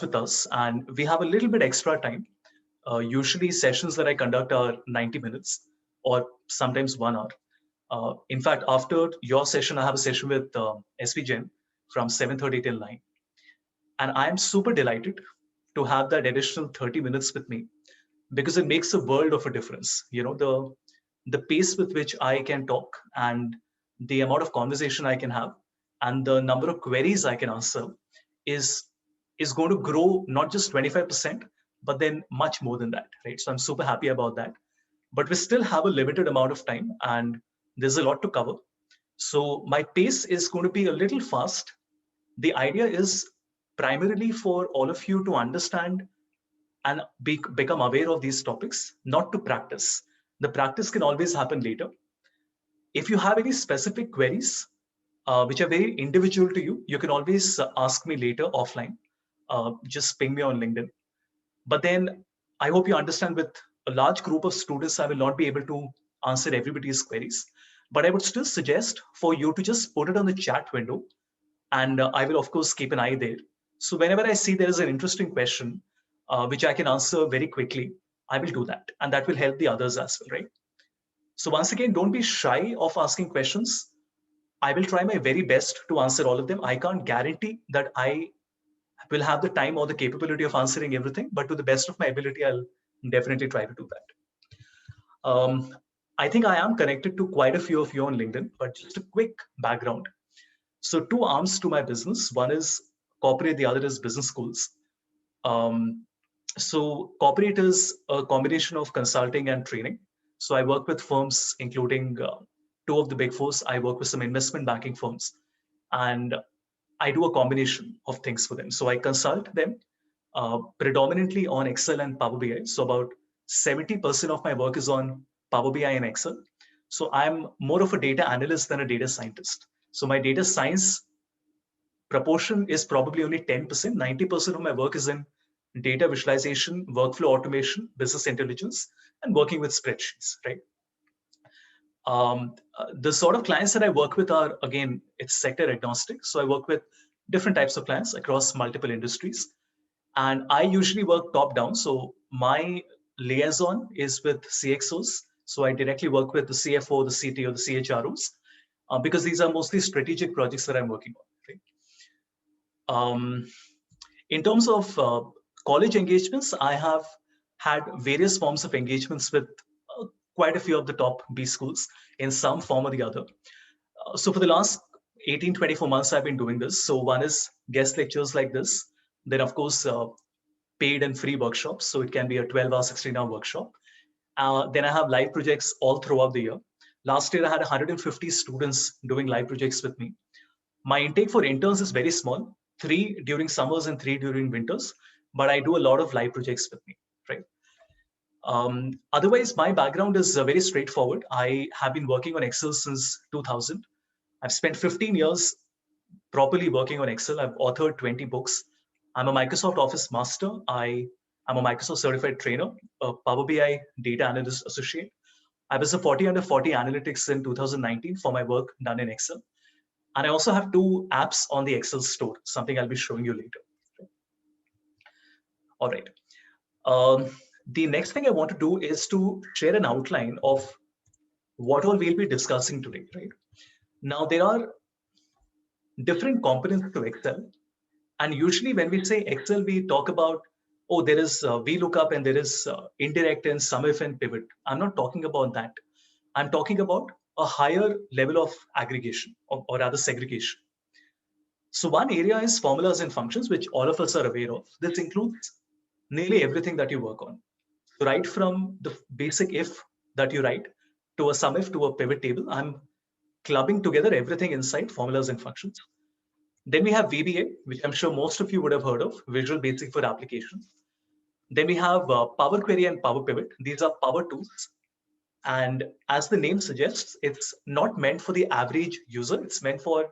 with us, and we have a little bit extra time. Usually, sessions that I conduct are 90 minutes or sometimes 1 hour. In fact, after your session, I have a session with SV Jain from 7:30 till 9. And I'm super delighted to have that additional 30 minutes with me because it makes a world of a difference. The pace with which I can talk and the amount of conversation I can have and the number of queries I can answer is is going to grow not just 25%, but then much more than that, right? So I'm super happy about that. But we still have a limited amount of time and there's a lot to cover. So my pace is going to be a little fast. The idea is primarily for all of you to understand and become aware of these topics, not to practice. The practice can always happen later. If you have any specific queries, which are very individual to you, you can always ask me later offline. Just ping me on LinkedIn. But then I hope you understand with a large group of students, I will not be able to answer everybody's queries. But I would still suggest for you to just put it on the chat window and I will of course keep an eye there. So whenever I see there is an interesting question which I can answer very quickly, I will do that, and that will help the others as well, right? So once again, don't be shy of asking questions. I will try my very best to answer all of them. I can't guarantee that I will have the time or the capability of answering everything, but to the best of my ability, I'll definitely try to do that. I think I am connected to quite a few of you on LinkedIn, but just a quick background. So two arms to my business. One is corporate, the other is business schools. So corporate is a combination of consulting and training. So I work with firms, including two of the big fours. I work with some investment banking firms, and I do a combination of things for them. So I consult them predominantly on Excel and Power BI. So about 70% of my work is on Power BI and Excel. So I'm more of a data analyst than a data scientist. So my data science proportion is probably only 10%. 90% of my work is in data visualization, workflow automation, business intelligence, and working with spreadsheets, right? The sort of clients that I work with are, again, it's sector agnostic. So I work with different types of clients across multiple industries. And I usually work top down. So my liaison is with CXOs. So I directly work with the CFO, the CTO, the CHROs, because these are mostly strategic projects that I'm working on. Right? In terms of college engagements, I have had various forms of engagements with quite a few of the top B schools in some form or the other. So for the last 18, 24 months, I've been doing this. So one is guest lectures like this. Then, of course, paid and free workshops. So it can be a 12-hour, 16-hour workshop. Then I have live projects all throughout the year. Last year, I had 150 students doing live projects with me. My intake for interns is very small, 3 during summers and 3 during winters, but I do a lot of live projects with me, right? Otherwise, my background is very straightforward. I have been working on Excel since 2000. I've spent 15 years properly working on Excel. I've authored 20 books. I'm a Microsoft Office master. I'm a Microsoft certified trainer, a Power BI data analyst associate. I was a 40 under 40 analytics in 2019 for my work done in Excel. And I also have 2 apps on the Excel store, something I'll be showing you later. All right. The next thing I want to do is to share an outline of what all we'll be discussing today, right? Now, there are different components to Excel. And usually when we say Excel, we talk about, oh, there is VLOOKUP and there is indirect and SUMIF and pivot. I'm not talking about that. I'm talking about a higher level of aggregation or rather segregation. So one area is formulas and functions, which all of us are aware of. This includes nearly everything that you work on. So right from the basic if that you write to a SUMIF to a pivot table, I'm clubbing together everything inside formulas and functions. Then we have VBA, which I'm sure most of you would have heard of, Visual Basic for Applications. Then we have Power Query and Power Pivot. These are power tools. And as the name suggests, it's not meant for the average user. It's meant for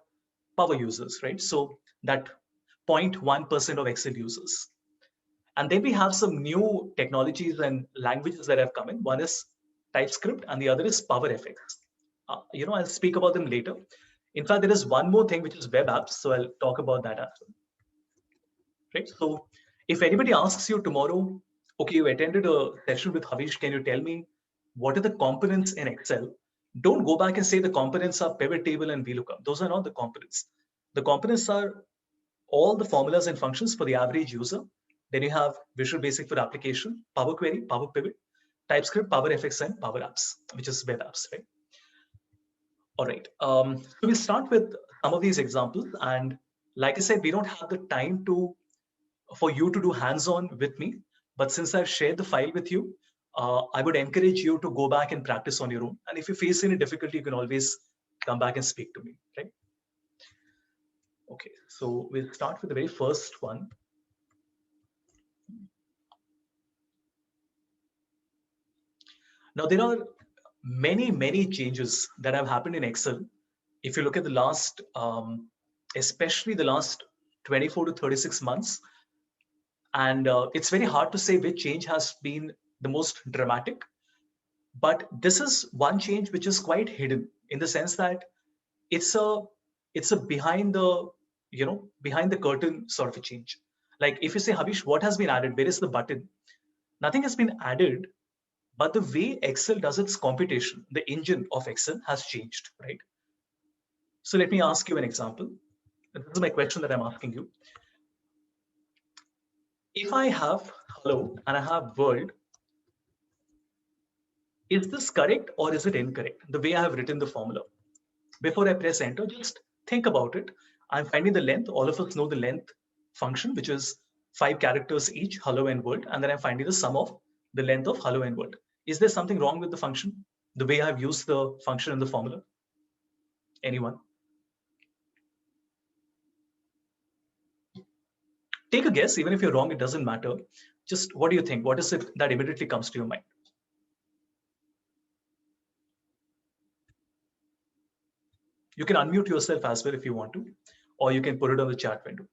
power users, right? So that 0.1% of Excel users. And then we have some new technologies and languages that have come in. One is TypeScript and the other is PowerFX. I'll speak about them later. In fact, there is one more thing which is web apps. So I'll talk about that as well. Right. So If anybody asks you tomorrow, okay, you attended a session with Havish, can you tell me what are the components in Excel? Don't go back and say the components are pivot table and VLOOKUP. Those are not the components. The components are all the formulas and functions for the average user. Then you have Visual Basic for application, Power Query, Power Pivot, TypeScript, Power FX, and Power Apps, which is web apps, right? All right. So we'll start with some of these examples. And like I said, we don't have the time for you to do hands-on with me. But since I've shared the file with you, I would encourage you to go back and practice on your own. And if you face any difficulty, you can always come back and speak to me, right? Okay, so we'll start with the very first one. Now, there are many changes that have happened in Excel. If you look at the last, especially the last 24 to 36 months, and it's very hard to say which change has been the most dramatic. But this is one change which is quite hidden in the sense that it's a behind the curtain sort of a change. Like if you say, Havish, what has been added? Where is the button? Nothing has been added, but the way Excel does its computation, the engine of Excel has changed, right? So let me ask you an example. This is my question that I'm asking you. If I have hello and I have world, is this correct or is it incorrect? The way I have written the formula. Before I press enter, just think about it. I'm finding the length. All of us know the length function, which is 5 characters each, hello and world. And then I'm finding the sum of the length of hello and world. Is there something wrong with the function? The way I've used the function in the formula? Anyone? Take a guess. Even if you're wrong, it doesn't matter. Just what do you think? What is it that immediately comes to your mind? You can unmute yourself as well if you want to, or you can put it on the chat window.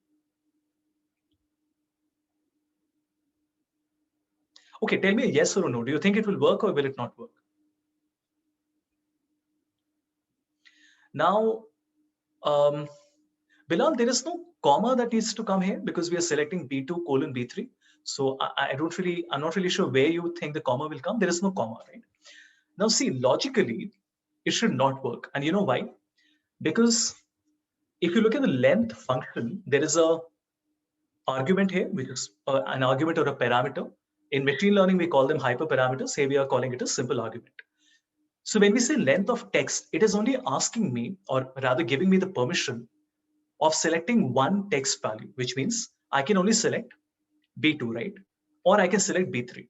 Okay, tell me a yes or a no. Do you think it will work or will it not work? Now, Bilal, there is no comma that needs to come here because we are selecting B2 colon B3. So I'm not really sure where you think the comma will come. There is no comma, right? Now see, logically, it should not work. And you know why? Because if you look at the length function, there is a argument here, which is an argument or a parameter. In machine learning, we call them hyperparameters. Here we are calling it a simple argument. So when we say length of text, it is only asking me, or rather giving me the permission of selecting one text value, which means I can only select B2, right? Or I can select B3.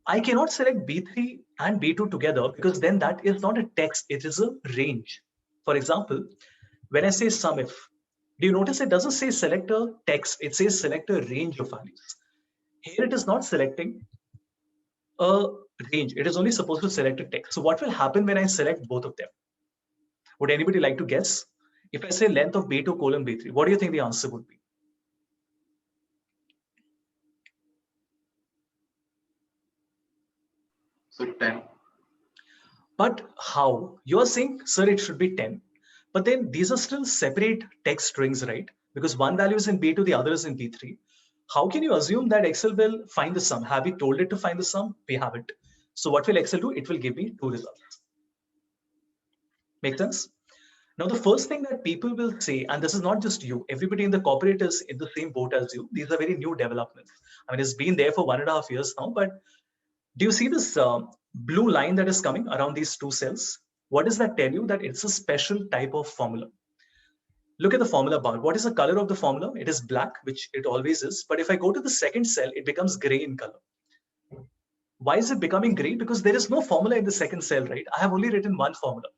I cannot select B3 and B2 together because then that is not a text, it is a range. For example, when I say SUMIF, do you notice it doesn't say select a text, it says select a range of values. Here it is not selecting a range, it is only supposed to select a text. So what will happen when I select both of them? Would anybody like to guess? If I say length of B2 colon B3, what do you think the answer would be? So 10. But how? You're saying, sir, it should be 10. But then these are still separate text strings, right? Because one value is in B2, the other is in B3. How can you assume that Excel will find the sum? Have we told it to find the sum? We haven't. So what will Excel do? It will give me 2 results. Make sense? Now, the first thing that people will say, and this is not just you, everybody in the corporate is in the same boat as you. These are very new developments. I mean, it's been there for 1.5 years now, but do you see this blue line that is coming around these two cells? What does that tell you? That it's a special type of formula. Look at the formula bar. What is the color of the formula? It is black, which it always is. But if I go to the second cell, it becomes gray in color. Why is it becoming gray? Because there is no formula in the second cell, right? I have only written one formula.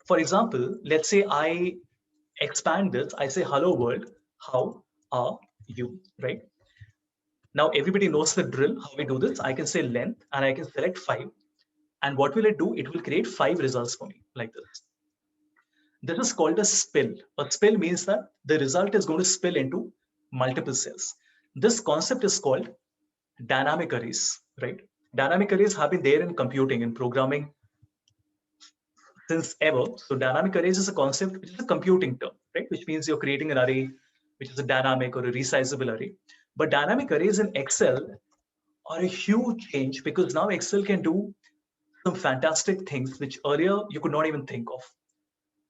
For example, let's say I expand this. I say, hello world, how are you, right? Now everybody knows the drill, how we do this. I can say length and I can select 5. And what will it do? It will create 5 results for me like this. This is called a spill. A spill means that the result is going to spill into multiple cells. This concept is called dynamic arrays, right? Dynamic arrays have been there in computing and programming since ever. So dynamic arrays is a concept which is a computing term, right? Which means you're creating an array which is a dynamic or a resizable array. But dynamic arrays in Excel are a huge change because now Excel can do some fantastic things which earlier you could not even think of.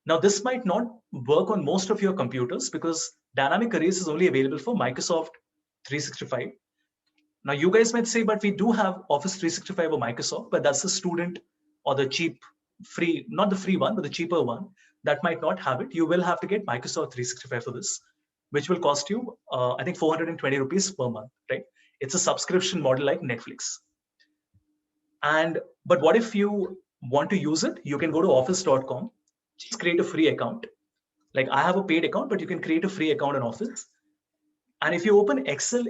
Now, this might not work on most of your computers because dynamic arrays is only available for Microsoft 365. Now, you guys might say, but we do have Office 365 or Microsoft, but that's the student or the cheap, free, not the free one, but the cheaper one that might not have it. You will have to get Microsoft 365 for this, which will cost you, I think, 420 rupees per month, right? It's a subscription model like Netflix. But what if you want to use it? You can go to office.com, just create a free account. Like I have a paid account, but you can create a free account in Office. And if you open Excel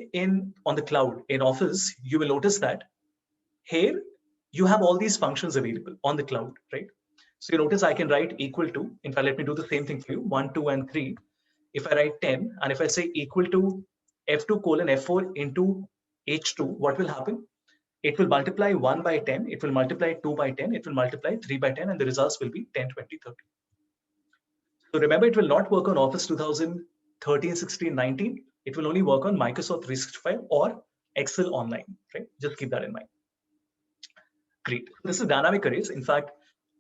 on the cloud in Office, you will notice that here you have all these functions available on the cloud, right? So you notice I can write equal to, in fact, let me do the same thing for you, 1, 2, and 3. If I write 10, and if I say equal to F2 colon F4 into H2, what will happen? It will multiply 1 by 10, it will multiply 2 by 10, it will multiply 3 by 10, and the results will be 10, 20, 30. So remember, it will not work on Office 2013, 16, 19. It will only work on Microsoft 365 or Excel Online, right? Just keep that in mind. Great. This is dynamic arrays. In fact,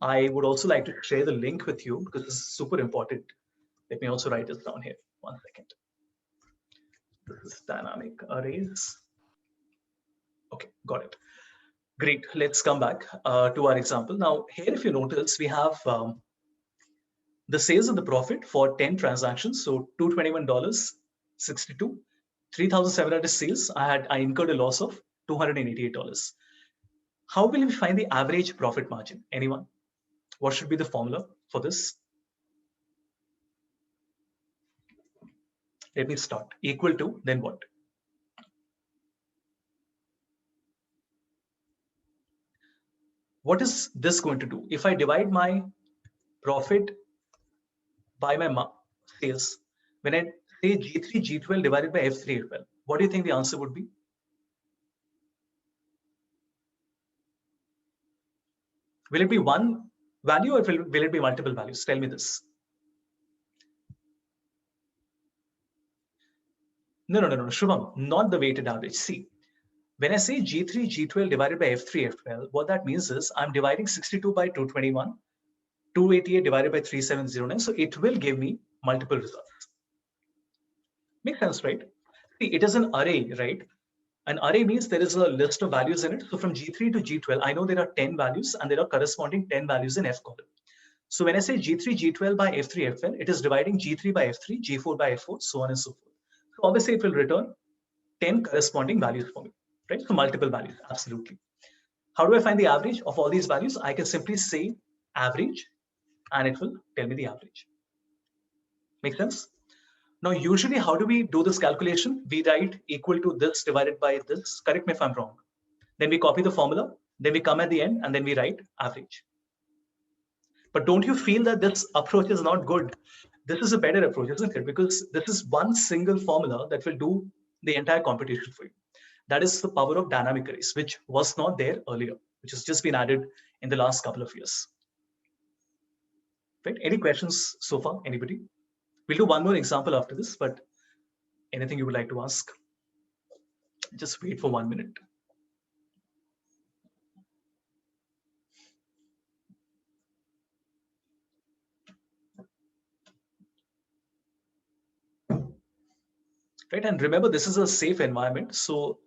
I would also like to share the link with you because this is super important. Let me also write this down here. 1 second. This is dynamic arrays. Okay, got it. Great. Let's come back to our example. Now, here, if you notice, we have the sales and the profit for 10 transactions. So $221.62, 3,700 sales. I incurred a loss of $288. How will we find the average profit margin? Anyone? What should be the formula for this? Let me start. Equal to, then what? What is this going to do? If I divide my profit by my sales, when I say G3, G12 divided by F3, F12, what do you think the answer would be? Will it be one value or will it be multiple values? Tell me this. No, Shubham, not the weighted average. See, when I say G3, G12 divided by F3, F12, what that means is I'm dividing 62 by 221, 288 divided by 3709. So it will give me multiple results. Makes sense, right? See, it is an array, right? An array means there is a list of values in it. So from G3 to G12, I know there are 10 values and there are corresponding 10 values in F column. So when I say G3, G12 by F3, F12, it is dividing G3 by F3, G4 by F4, so on and so forth. So obviously it will return 10 corresponding values for me, right? So multiple values, absolutely. How do I find the average of all these values? I can simply say average and it will tell me the average. Make sense? Now, usually how do we do this calculation? We write equal to this divided by this. Correct me if I'm wrong. Then we copy the formula, then we come at the end and then we write average. But don't you feel that this approach is not good? This is a better approach, isn't it? Because this is one single formula that will do the entire computation for you. That is the power of dynamic arrays, which was not there earlier, which has just been added in the last couple of years. Right? Any questions so far? Anybody? We'll do one more example after this, but anything you would like to ask? Just wait for 1 minute. Right, and remember, this is a safe environment. So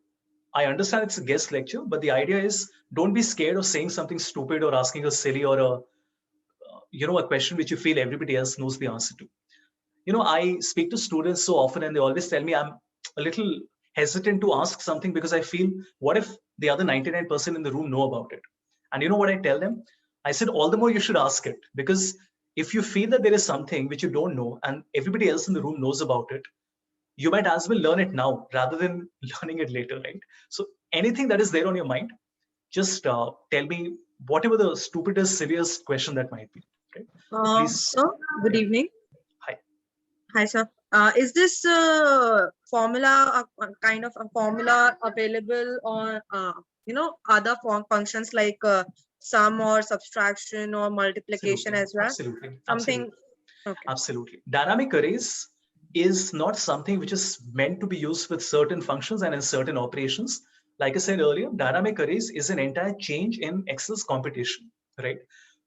I understand it's a guest lecture, but the idea is don't be scared of saying something stupid or asking a silly or a question which you feel everybody else knows the answer to. I speak to students so often and they always tell me I'm a little hesitant to ask something because I feel, what if the other 99% in the room know about it? And you know what I tell them? I said, all the more you should ask it, because if you feel that there is something which you don't know and everybody else in the room knows about it, you might as well learn it now rather than learning it later, right? So anything that is there on your mind, just tell me whatever the stupidest, silliest question that might be. Right? Please. Sir, good evening. Hi. Hi, sir. Is this formula kind of a formula available on other functions like sum or subtraction or multiplication Absolutely. as well? Absolutely. Something. Absolutely. Okay. Absolutely. Dynamic arrays is not something which is meant to be used with certain functions and in certain operations. Like I said earlier, dynamic arrays is an entire change in Excel's computation, right?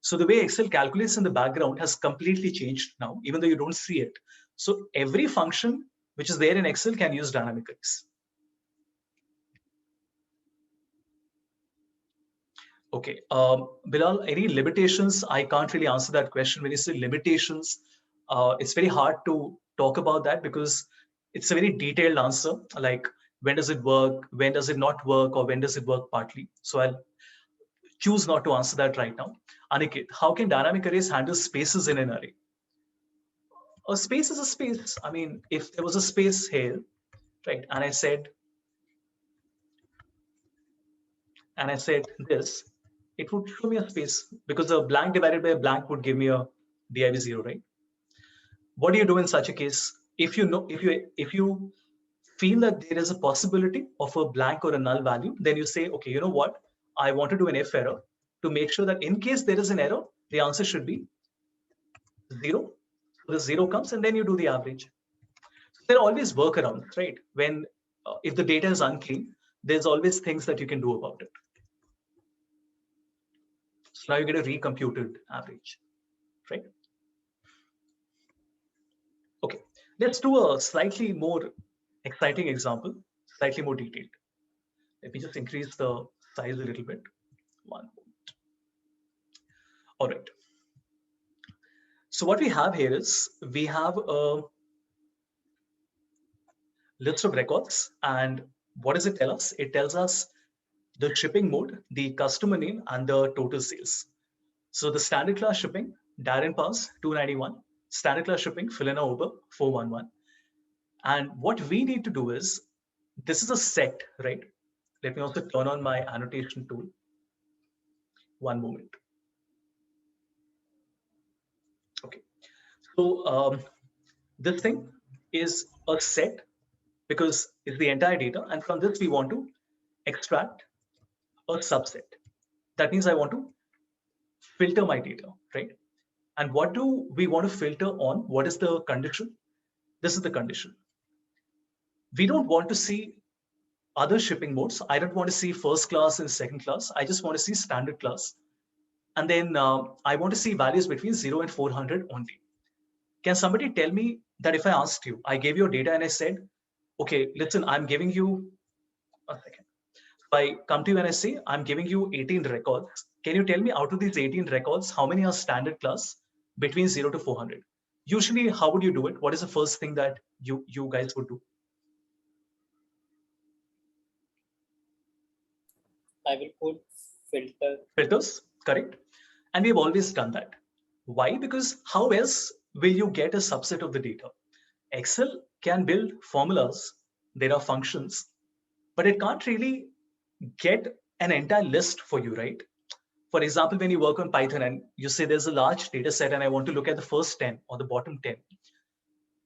So the way Excel calculates in the background has completely changed now, even though you don't see it. So every function which is there in Excel can use dynamic arrays. Okay, Bilal, any limitations? I can't really answer that question. When you say limitations, it's very hard to talk about that because it's a very detailed answer. Like when does it work, when does it not work, or when does it work partly? So I'll choose not to answer that right now. Aniket, how can dynamic arrays handle spaces in an array? A space is a space. I mean, if there was a space here, right, and I said this, it would show me a space because a blank divided by a blank would give me a div 0, right? What do you do in such a case? If you feel that there is a possibility of a blank or a null value, then you say, okay, you know what? I want to do an if error to make sure that in case there is an error, the answer should be 0. So the 0 comes and then you do the average. So there are always workarounds, right? When if the data is unclean, there's always things that you can do about it. So now you get a recomputed average, right? Okay, let's do a slightly more exciting example, slightly more detailed. Let me just increase the size a little bit. One. All right. So what we have here is we have a list of records, and what does it tell us? It tells us the shipping mode, the customer name, and the total sales. So the standard class shipping, Darren Pass 291, standard class shipping, Filina Uber 411. And what we need to do is, this is a set, right? Let me also turn on my annotation tool. One moment. Okay. So this thing is a set because it's the entire data. And from this, we want to extract a subset. That means I want to filter my data, right? And what do we want to filter on? What is the condition? This is the condition. We don't want to see other shipping modes. I don't want to see first class and second class. I just want to see standard class. And then I want to see values between 0 and 400 only. Can somebody tell me that if I asked you, I gave you data and I said, okay, listen, I'm giving you a second. If I come to you and I say, I'm giving you 18 records. Can you tell me out of these 18 records, how many are standard class between 0 to 400? Usually, how would you do it? What is the first thing that you guys would do? I will put filters, correct? And we've always done that. Why? Because how else will you get a subset of the data? Excel can build formulas, there are functions, but it can't really get an entire list for you, right? For example, when you work on Python and you say there's a large data set and I want to look at the first 10 or the bottom 10,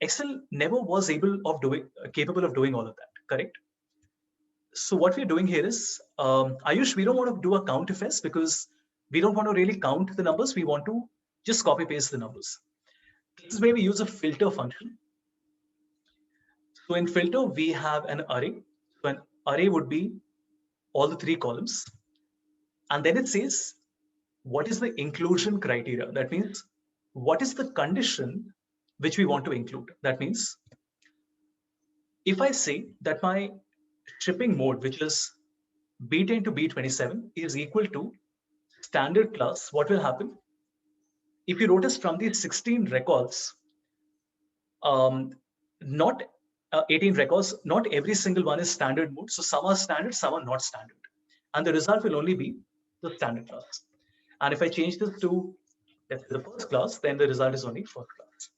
Excel never was capable of doing all of that, correct? So what we're doing here is, Ayush, we don't want to do a COUNTIFS because we don't want to really count the numbers. We want to just copy paste the numbers. This is where we use a filter function. So in filter, we have an array. So an array would be all the 3 columns. And then it says, what is the inclusion criteria? That means, what is the condition which we want to include? That means, if I say that my shipping mode, which is B10 to B27, is equal to standard class, what will happen? If you notice from these 16 records, not 18 records, not every single one is standard mode. So some are standard, some are not standard. And the result will only be the standard class. And if I change this to, let's say, the first class, then the result is only first class.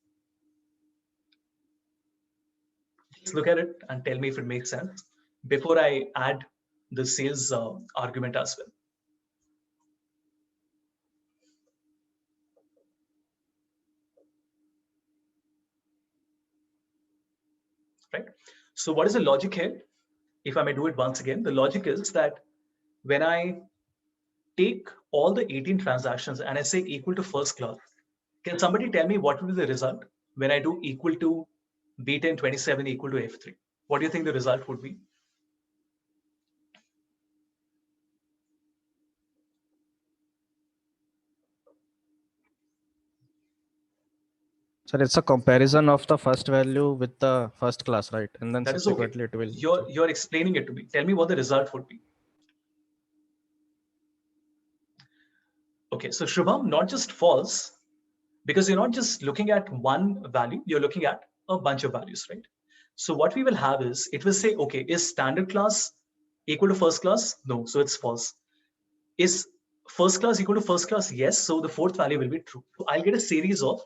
Just look at it and tell me if it makes sense before I add the sales argument as well. Right? So what is the logic here? If I may do it once again, the logic is that when I take all the 18 transactions and I say equal to first class, can somebody tell me what will be the result when I do equal to B10 27 equal to F3. What do you think the result would be? Sir, it's a comparison of the first value with the first class, right? And then That is okay. subsequently it will. You're explaining it to me. Tell me what the result would be. Okay, so Shubham, not just false, because you're not just looking at one value, you're looking at a bunch of values, right? So what we will have is, it will say, okay, is standard class equal to first class? No, so it's false. Is first class equal to first class? Yes, so the fourth value will be true. So I'll get a series of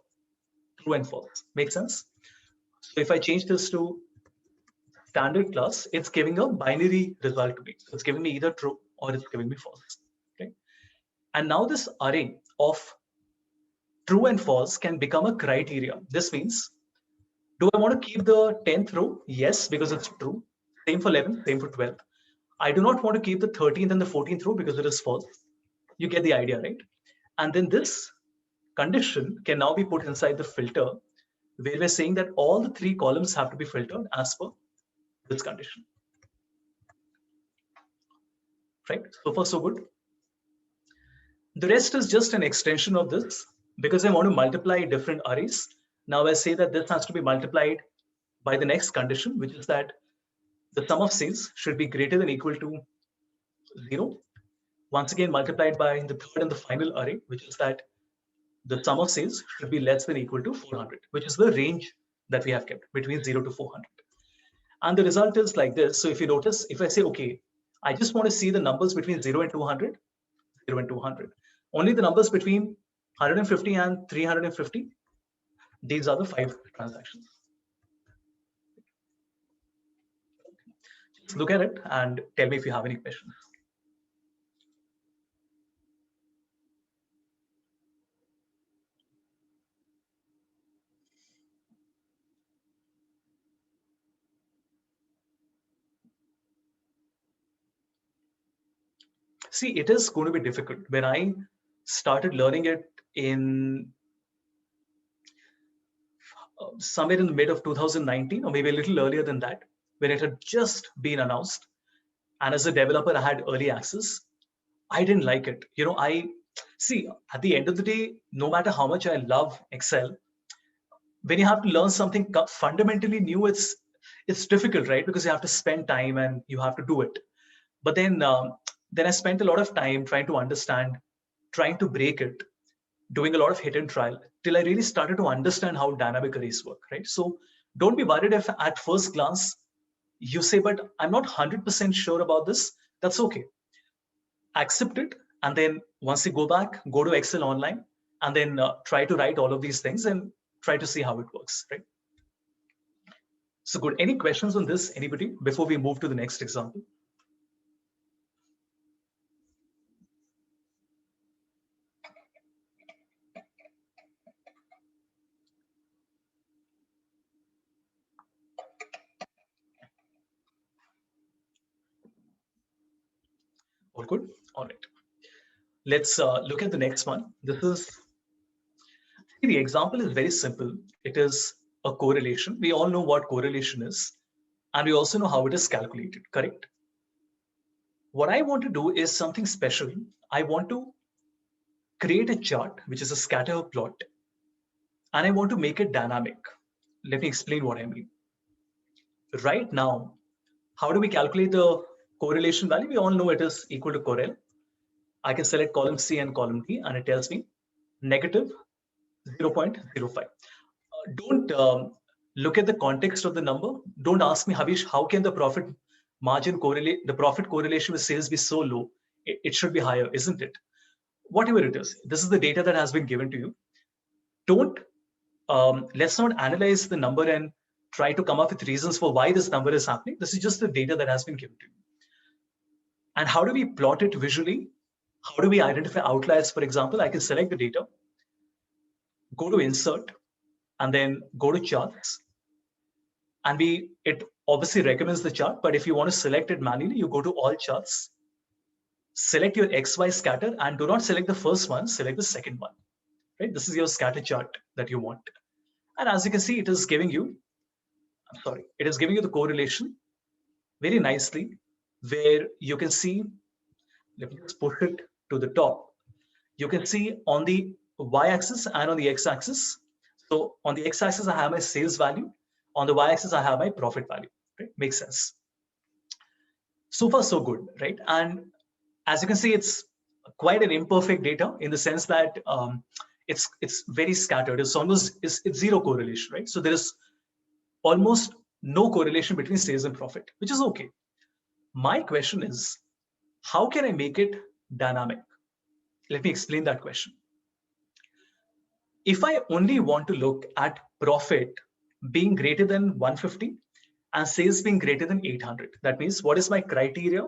true and false. Make sense? So if I change this to standard class, it's giving a binary result to me. So it's giving me either true or it's giving me false. Okay. And now this array of true and false can become a criteria. This means, do I want to keep the 10th row? Yes, because it's true. Same for 11, same for 12. I do not want to keep the 13th and the 14th row because it is false. You get the idea, right? And then this condition can now be put inside the filter, where we're saying that all the three columns have to be filtered as per this condition. Right? So far, so good. The rest is just an extension of this, because I want to multiply different arrays. Now I say that this has to be multiplied by the next condition, which is that the sum of sales should be greater than equal to 0. Once again, multiplied by the third and the final array, which is that the sum of sales should be less than equal to 400, which is the range that we have kept between 0 to 400. And the result is like this. So if you notice, if I say, okay, I just want to see the numbers between 0 and 200, 0 and 200. Only the numbers between 150 and 350, these are the 5 transactions. Just look at it and tell me if you have any questions. See, it is going to be difficult. When I started learning it in somewhere in the mid of 2019, or maybe a little earlier than that, when it had just been announced, and as a developer, I had early access, I didn't like it. You know, I see at the end of the day, no matter how much I love Excel, when you have to learn something fundamentally new, it's difficult, right? Because you have to spend time and you have to do it. But then I spent a lot of time trying to understand, trying to break it, doing a lot of hit and trial till I really started to understand how dynamic arrays work, right? So don't be worried if at first glance you say, but I'm not 100% sure about this. That's okay. Accept it. And then once you go back, go to Excel online and then try to write all of these things and try to see how it works, right? So good. Any questions on this, anybody, before we move to the next example? All good? All right. Let's look at the next one. This is, the example is very simple. It is a correlation. We all know what correlation is, and we also know how it is calculated, correct? What I want to do is something special. I want to create a chart, which is a scatter plot, and I want to make it dynamic. Let me explain what I mean. Right now, how do we calculate the correlation value? We all know it is equal to correl. I can select column C and column D, and it tells me negative 0.05. Don't look at the context of the number. Don't ask me, Havish, how can the profit margin correlate, the profit correlation with sales be so low? It should be higher, isn't it? Whatever it is, this is the data that has been given to you. Don't, let's not analyze the number and try to come up with reasons for why this number is happening. This is just the data that has been given to you. And how do we plot it visually? How do we identify outliers? For example, I can select the data, go to insert, and then go to charts. And it obviously recommends the chart, but if you want to select it manually, you go to all charts, select your XY scatter, and do not select the first one, select the second one, right? This is your scatter chart that you want. And as you can see, it is giving you I'm sorry, it is giving you the correlation very nicely, where you can see, let me just push it to the top. You can see on the y-axis and on the x-axis. So on the x-axis, I have my sales value. On the y-axis, I have my profit value. Right? Makes sense. So far, so good, right? And as you can see, it's quite an imperfect data in the sense that it's very scattered. It's zero correlation, right? So there is almost no correlation between sales and profit, which is okay. My question is, how can I make it dynamic? Let me explain that question. If I only want to look at profit being greater than 150 and sales being greater than 800, that means what is my criteria?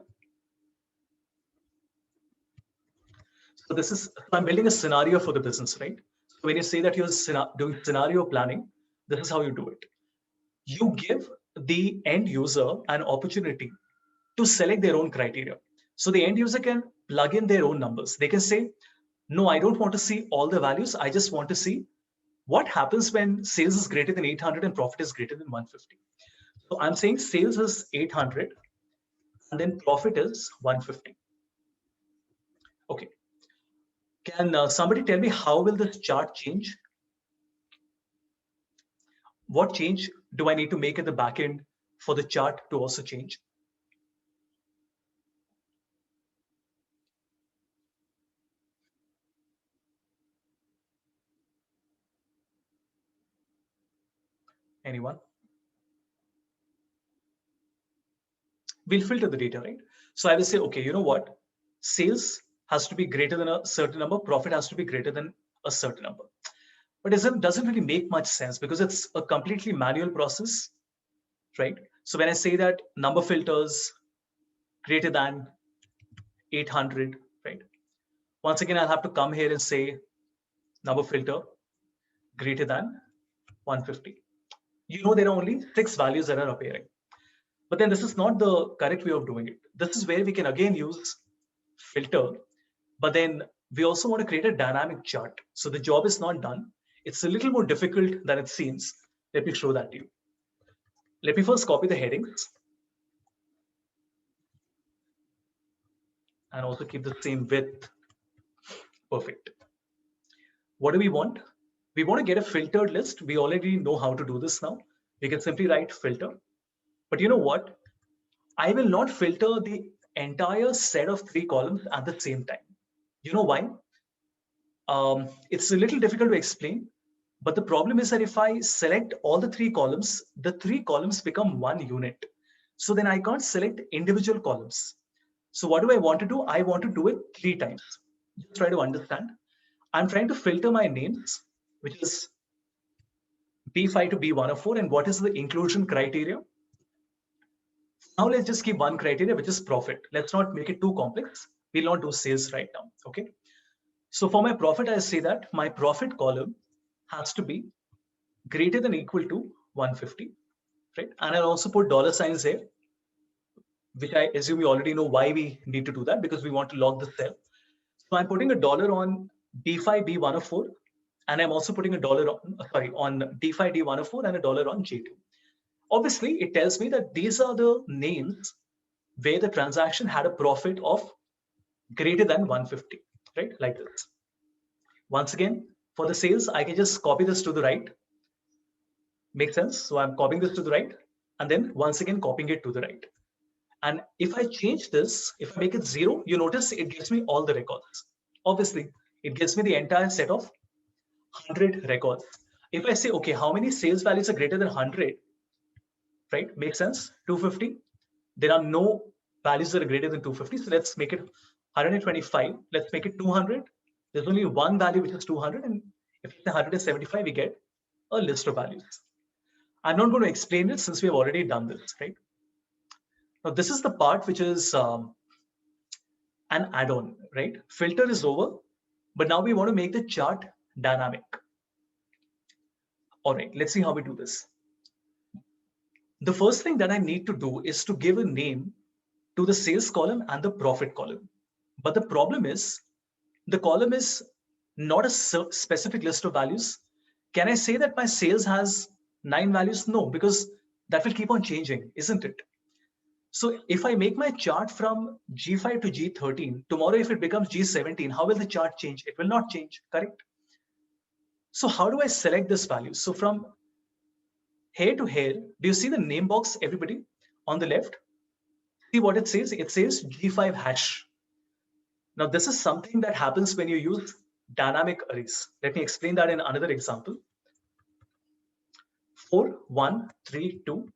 So this is, I'm building a scenario for the business, right? So when you say that you're doing scenario planning, this is how you do it. You give the end user an opportunity to select their own criteria. So the end user can plug in their own numbers. They can say, no, I don't want to see all the values. I just want to see what happens when sales is greater than 800 and profit is greater than 150. So I'm saying sales is 800 and then profit is 150. Okay. Can somebody tell me how will this chart change? What change do I need to make at the back end for the chart to also change? Anyone? We'll filter the data, right? So I will say, okay, you know what? Sales has to be greater than a certain number, profit has to be greater than a certain number. But it doesn't really make much sense because it's a completely manual process, right? So when I say that number filters greater than 800, right? Once again, I'll have to come here and say number filter greater than 150. You know, there are only 6 values that are appearing. But then this is not the correct way of doing it. This is where we can again use filter, but then we also want to create a dynamic chart. So the job is not done. It's a little more difficult than it seems. Let me show that to you. Let me first copy the headings and also keep the same width. Perfect. What do we want? We want to get a filtered list. We already know how to do this now. We can simply write filter. But you know what? I will not filter the entire set of 3 columns at the same time. You know why? It's a little difficult to explain, but the problem is that if I select all the 3 columns, the 3 columns become one unit. So then I can't select individual columns. So what do I want to do? I want to do it 3 times. Just try to understand. I'm trying to filter my names, which is B5 to B104, and what is the inclusion criteria? Now let's just keep one criteria, which is profit. Let's not make it too complex. We'll not do sales right now, okay? So for my profit, I say that my profit column has to be greater than or equal to 150, right? And I'll also put dollar signs here, which I assume you already know why we need to do that, because we want to log the cell. So I'm putting a dollar on D5, B104, and I'm also putting a dollar on D5, D104 and a dollar on J2. Obviously, it tells me that these are the names where the transaction had a profit of greater than 150, right? Like this. Once again, for the sales, I can just copy this to the right. Makes sense? So I'm copying this to the right, and then once again, copying it to the right. And if I change this, if I make it 0, you notice it gives me all the records. Obviously, it gives me the entire set of 100 records. If I say, okay, how many sales values are greater than 100, right? Makes sense? 250. There are no values that are greater than 250. So let's make it 125. Let's make it 200. There's only one value, which is 200. And if it's 175, we get a list of values. I'm not going to explain it since we've already done this, right? Now, this is the part which is an add-on, right? Filter is over, but now we want to make the chart dynamic. All right, let's see how we do this. The first thing that I need to do is to give a name to the sales column and the profit column. But the problem is, the column is not a specific list of values. Can I say that my sales has 9 values? No, because that will keep on changing, isn't it? So if I make my chart from G5 to G13, tomorrow if it becomes G17, how will the chart change? It will not change, correct? So how do I select this value? So from here to here, do you see the name box, everybody, on the left? See what it says? It says G5 hash. Now this is something that happens when you use dynamic arrays. Let me explain that in another example. 4, 1, 3, 2,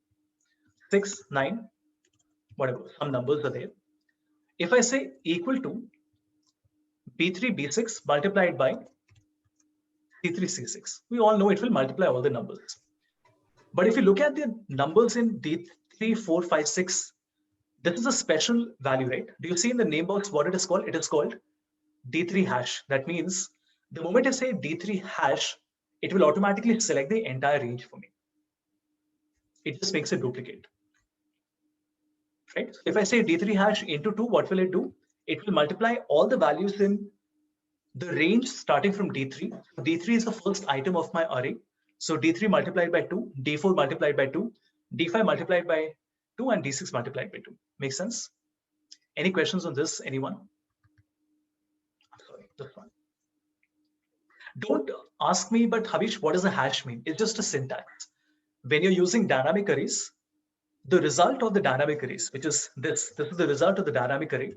6, 9, whatever, some numbers are there. If I say equal to B3, B6 multiplied by C3, C6, we all know it will multiply all the numbers. But if you look at the numbers in D3, 4, 5, 6, this is a special value, right? Do you see in the name box what it is called? It is called D3 hash. That means the moment I say D3 hash, it will automatically select the entire range for me. It just makes a duplicate, right? So if I say D3 hash into 2, what will it do? It will multiply all the values in the range starting from D3. D3 is the first item of my array. So D3 multiplied by 2, D4 multiplied by 2, D5 multiplied by 2, and D6 multiplied by 2. Make sense? Any questions on this, anyone? I'm sorry, this one. Don't ask me, but Havish, what does a hash mean? It's just a syntax. When you're using dynamic arrays, the result of the dynamic arrays, which is this is the result of the dynamic array,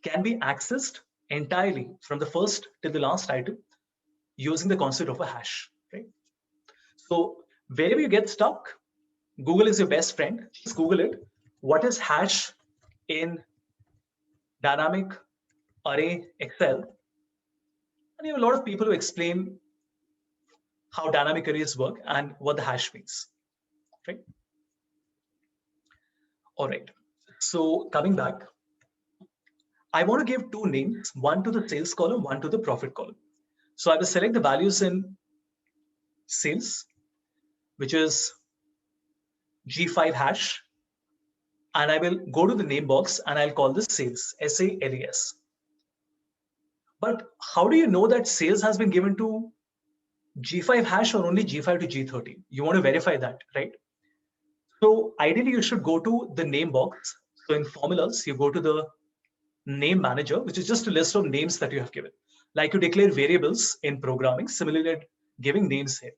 can be accessed entirely from the first till the last item using the concept of a hash, right? So wherever you get stuck, Google is your best friend. Just Google it. What is hash in dynamic array Excel? And you have a lot of people who explain how dynamic arrays work and what the hash means, right? All right. So coming back, I want to give two names, one to the sales column, one to the profit column. So I will select the values in sales, which is G5 hash, and I will go to the name box and I'll call this sales, SALES. But how do you know that sales has been given to G5 hash or only G5 to G13? You want to verify that, right? So ideally you should go to the name box. So in formulas, you go to the name manager, which is just a list of names that you have given. Like you declare variables in programming, similarly giving names here.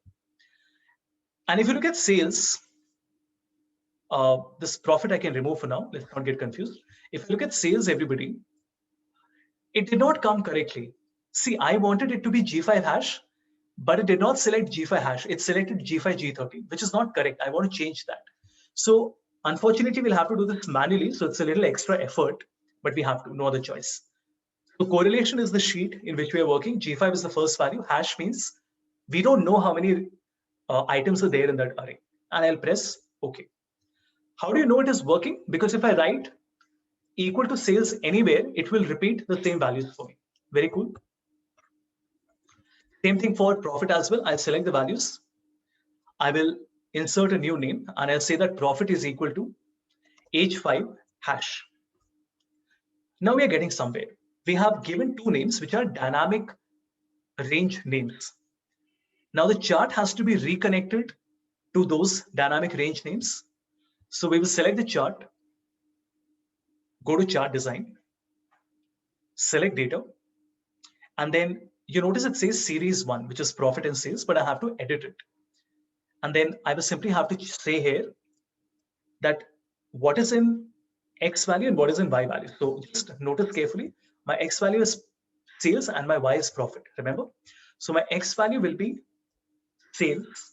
And if you look at sales, this profit I can remove for now. Let's not get confused. If you look at sales, everybody, it did not come correctly. See, I wanted it to be G5 hash, but it did not select G5 hash. It selected G5 G13, which is not correct. I want to change that. So unfortunately, we'll have to do this manually. So it's a little extra effort, but we have to, no other choice. So correlation is the sheet in which we are working. G5 is the first value. Hash means we don't know how many items are there in that array. And I'll press OK. How do you know it is working? Because if I write equal to sales anywhere, it will repeat the same values for me. Very cool. Same thing for profit as well. I'll select the values. I will insert a new name and I'll say that profit is equal to H5 hash. Now we are getting somewhere. We have given two names which are dynamic range names. Now the chart has to be reconnected to those dynamic range names. So we will select the chart, go to chart design, select data, and then you notice it says series 1, which is profit and sales, but I have to edit it. And then I will simply have to say here that what is in X value and what is in Y value. So just notice carefully, my X value is sales and my Y is profit, remember? So my X value will be sales.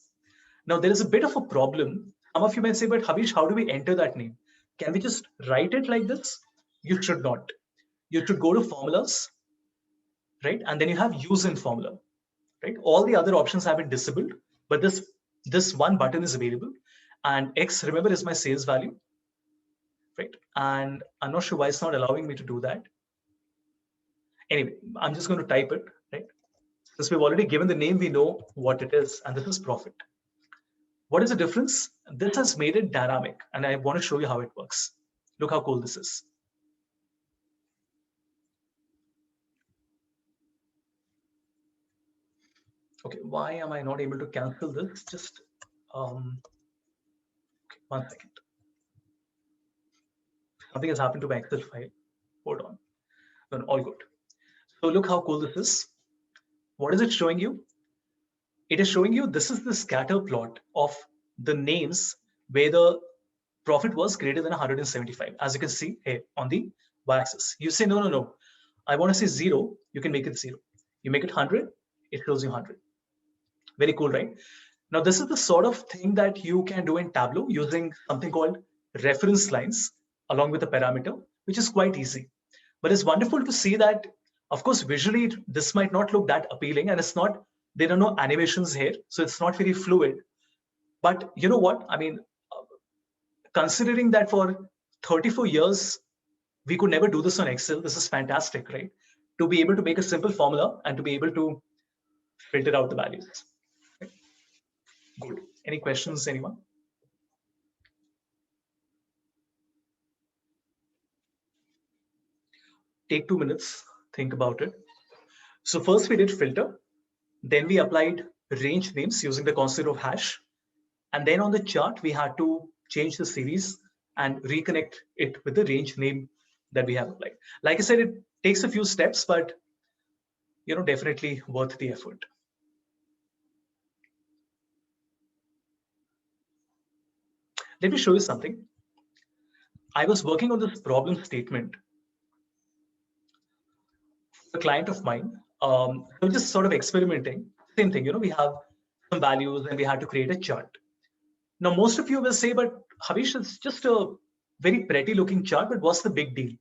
Now there is a bit of a problem. Some of you may say, but Havish, how do we enter that name? Can we just write it like this? You should not. You should go to formulas, right? And then you have use in formula, right? All the other options have been disabled, but this one button is available. And X, remember, is my sales value, right? And I'm not sure why it's not allowing me to do that. Anyway, I'm just going to type it, right? Since we've already given the name, we know what it is, and this is profit. What is the difference? This has made it dynamic, and I want to show you how it works. Look how cool this is. Okay, why am I not able to cancel this? Just okay. 1 second. Something has happened to my Excel file. Hold on. No, all good. So look how cool this is. What is it showing you? It is showing you this is the scatter plot of the names where the profit was greater than 175. As you can see here on the y-axis. You say, no, no, no. I want to see 0. You can make it 0. You make it 100. It shows you 100. Very cool, right? Now, this is the sort of thing that you can do in Tableau using something called reference lines along with a parameter, which is quite easy. But it's wonderful to see that, of course, visually, this might not look that appealing, and it's not, there are no animations here, so it's not very fluid. But you know what? I mean, considering that for 34 years, we could never do this on Excel, this is fantastic, right? To be able to make a simple formula and to be able to filter out the values. Right? Good. Any questions, anyone? Take 2 minutes, think about it. So first we did filter, then we applied range names using the concept of hash. And then on the chart, we had to change the series and reconnect it with the range name that we have applied. Like I said, it takes a few steps, but definitely worth the effort. Let me show you something. I was working on this problem statement. A client of mine, so just sort of experimenting. Same thing, we have some values and we had to create a chart. Now, most of you will say, but Havish, it's just a very pretty looking chart, but what's the big deal?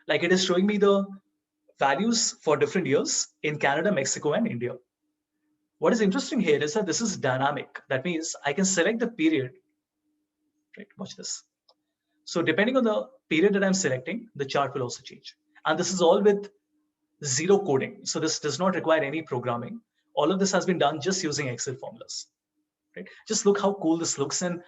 Like it is showing me the values for different years in Canada, Mexico, and India. What is interesting here is that this is dynamic. That means I can select the period, right? Watch this. So depending on the period that I'm selecting, the chart will also change. And this is all with zero coding. So this does not require any programming. All of this has been done just using Excel formulas. Right? Just look how cool this looks and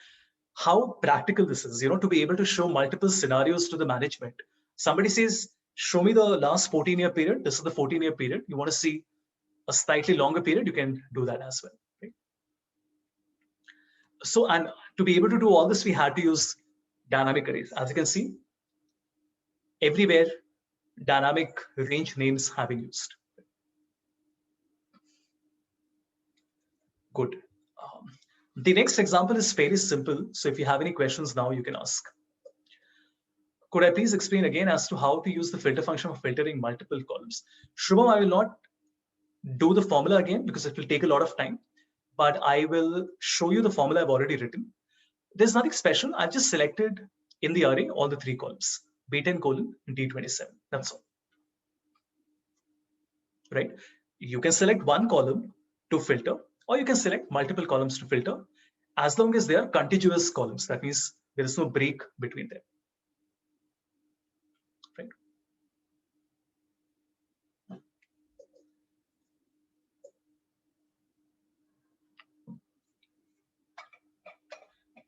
how practical this is, to be able to show multiple scenarios to the management. Somebody says, show me the last 14-year period. This is the 14-year period. You want to see a slightly longer period, you can do that as well. Right? So, and to be able to do all this, we had to use dynamic arrays. As you can see, everywhere, dynamic range names have been used. Good. The next example is fairly simple. So if you have any questions now, you can ask. Could I please explain again as to how to use the filter function for filtering multiple columns? Shubham, I will not do the formula again because it will take a lot of time, but I will show you the formula I've already written. There's nothing special. I've just selected in the array all the 3 columns, B10 : D27. That's all. Right? You can select one column to filter, or you can select multiple columns to filter, as long as they are contiguous columns. That means there is no break between them. Right?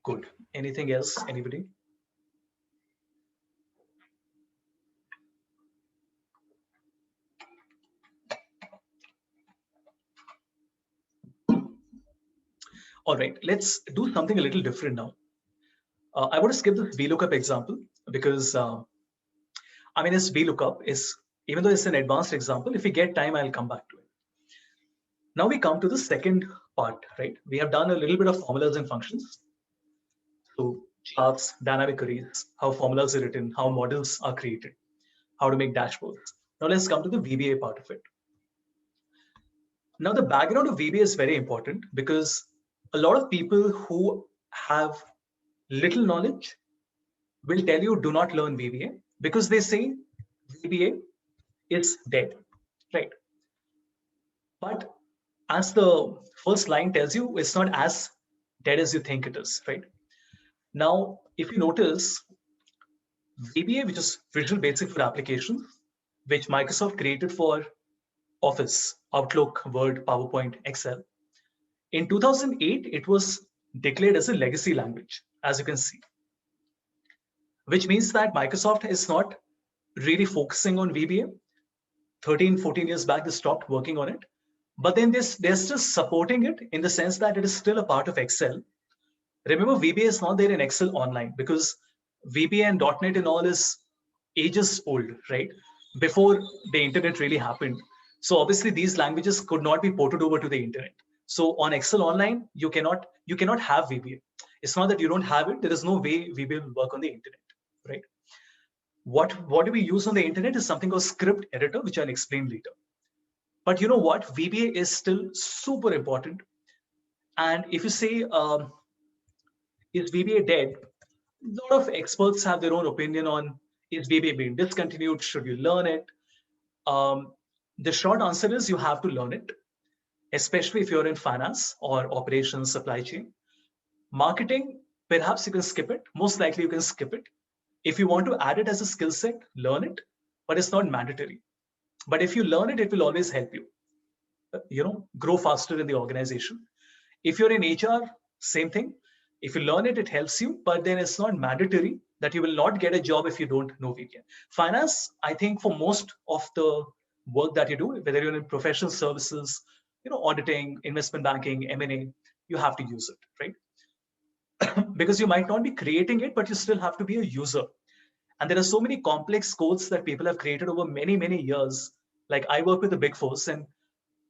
Good. Anything else? Anybody? All right, let's do something a little different now. I want to skip the VLOOKUP example because, this VLOOKUP is, even though it's an advanced example, if we get time, I'll come back to it. Now we come to the second part, right? We have done a little bit of formulas and functions. So charts, dynamic arrays, how formulas are written, how models are created, how to make dashboards. Now let's come to the VBA part of it. Now the background of VBA is very important because a lot of people who have little knowledge will tell you do not learn VBA because they say VBA is dead, right? But as the first line tells you, it's not as dead as you think it is, right? Now, if you notice, VBA, which is Visual Basic for Applications, which Microsoft created for Office, Outlook, Word, PowerPoint, Excel. In 2008, it was declared as a legacy language, as you can see, which means that Microsoft is not really focusing on VBA. 13, 14 years back, they stopped working on it. But then they're still supporting it in the sense that it is still a part of Excel. Remember, VBA is not there in Excel online because VBA and .NET and all is ages old, right? Before the internet really happened. So obviously these languages could not be ported over to the internet. So on Excel Online, you cannot have VBA. It's not that you don't have it. There is no way VBA will work on the internet, right? What do we use on the internet is something called script editor, which I'll explain later. But you know what? VBA is still super important. And if you say, is VBA dead? A lot of experts have their own opinion on, is VBA being discontinued? Should you learn it? The short answer is you have to learn it, especially if you're in finance or operations, supply chain. Marketing, perhaps you can skip it. Most likely you can skip it. If you want to add it as a skill set, learn it, but it's not mandatory. But if you learn it, it will always help you, grow faster in the organization. If you're in HR, same thing. If you learn it, it helps you, but then it's not mandatory that you will not get a job if you don't know VBA. Finance, I think for most of the work that you do, whether you're in professional services, auditing, investment banking, M&A, you have to use it, right? Because you might not be creating it, but you still have to be a user. And there are so many complex codes that people have created over many, many years. Like I work with the Big Fours, and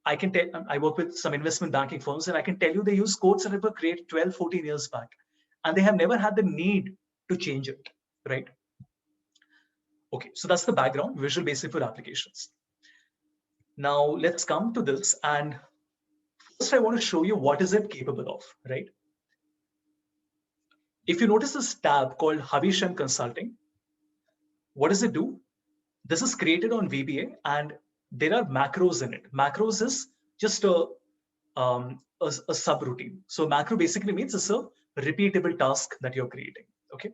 I work with some investment banking firms, and I can tell you they use codes that were created 12, 14 years back, and they have never had the need to change it, right? Okay, so that's the background, Visual Basic for applications. Now let's come to this, and first I want to show you what is it capable of, right? If you notice this tab called Havisham Consulting, what does it do? This is created on VBA, and there are macros in it. Macros is just a subroutine. So macro basically means it's a repeatable task that you're creating. Okay,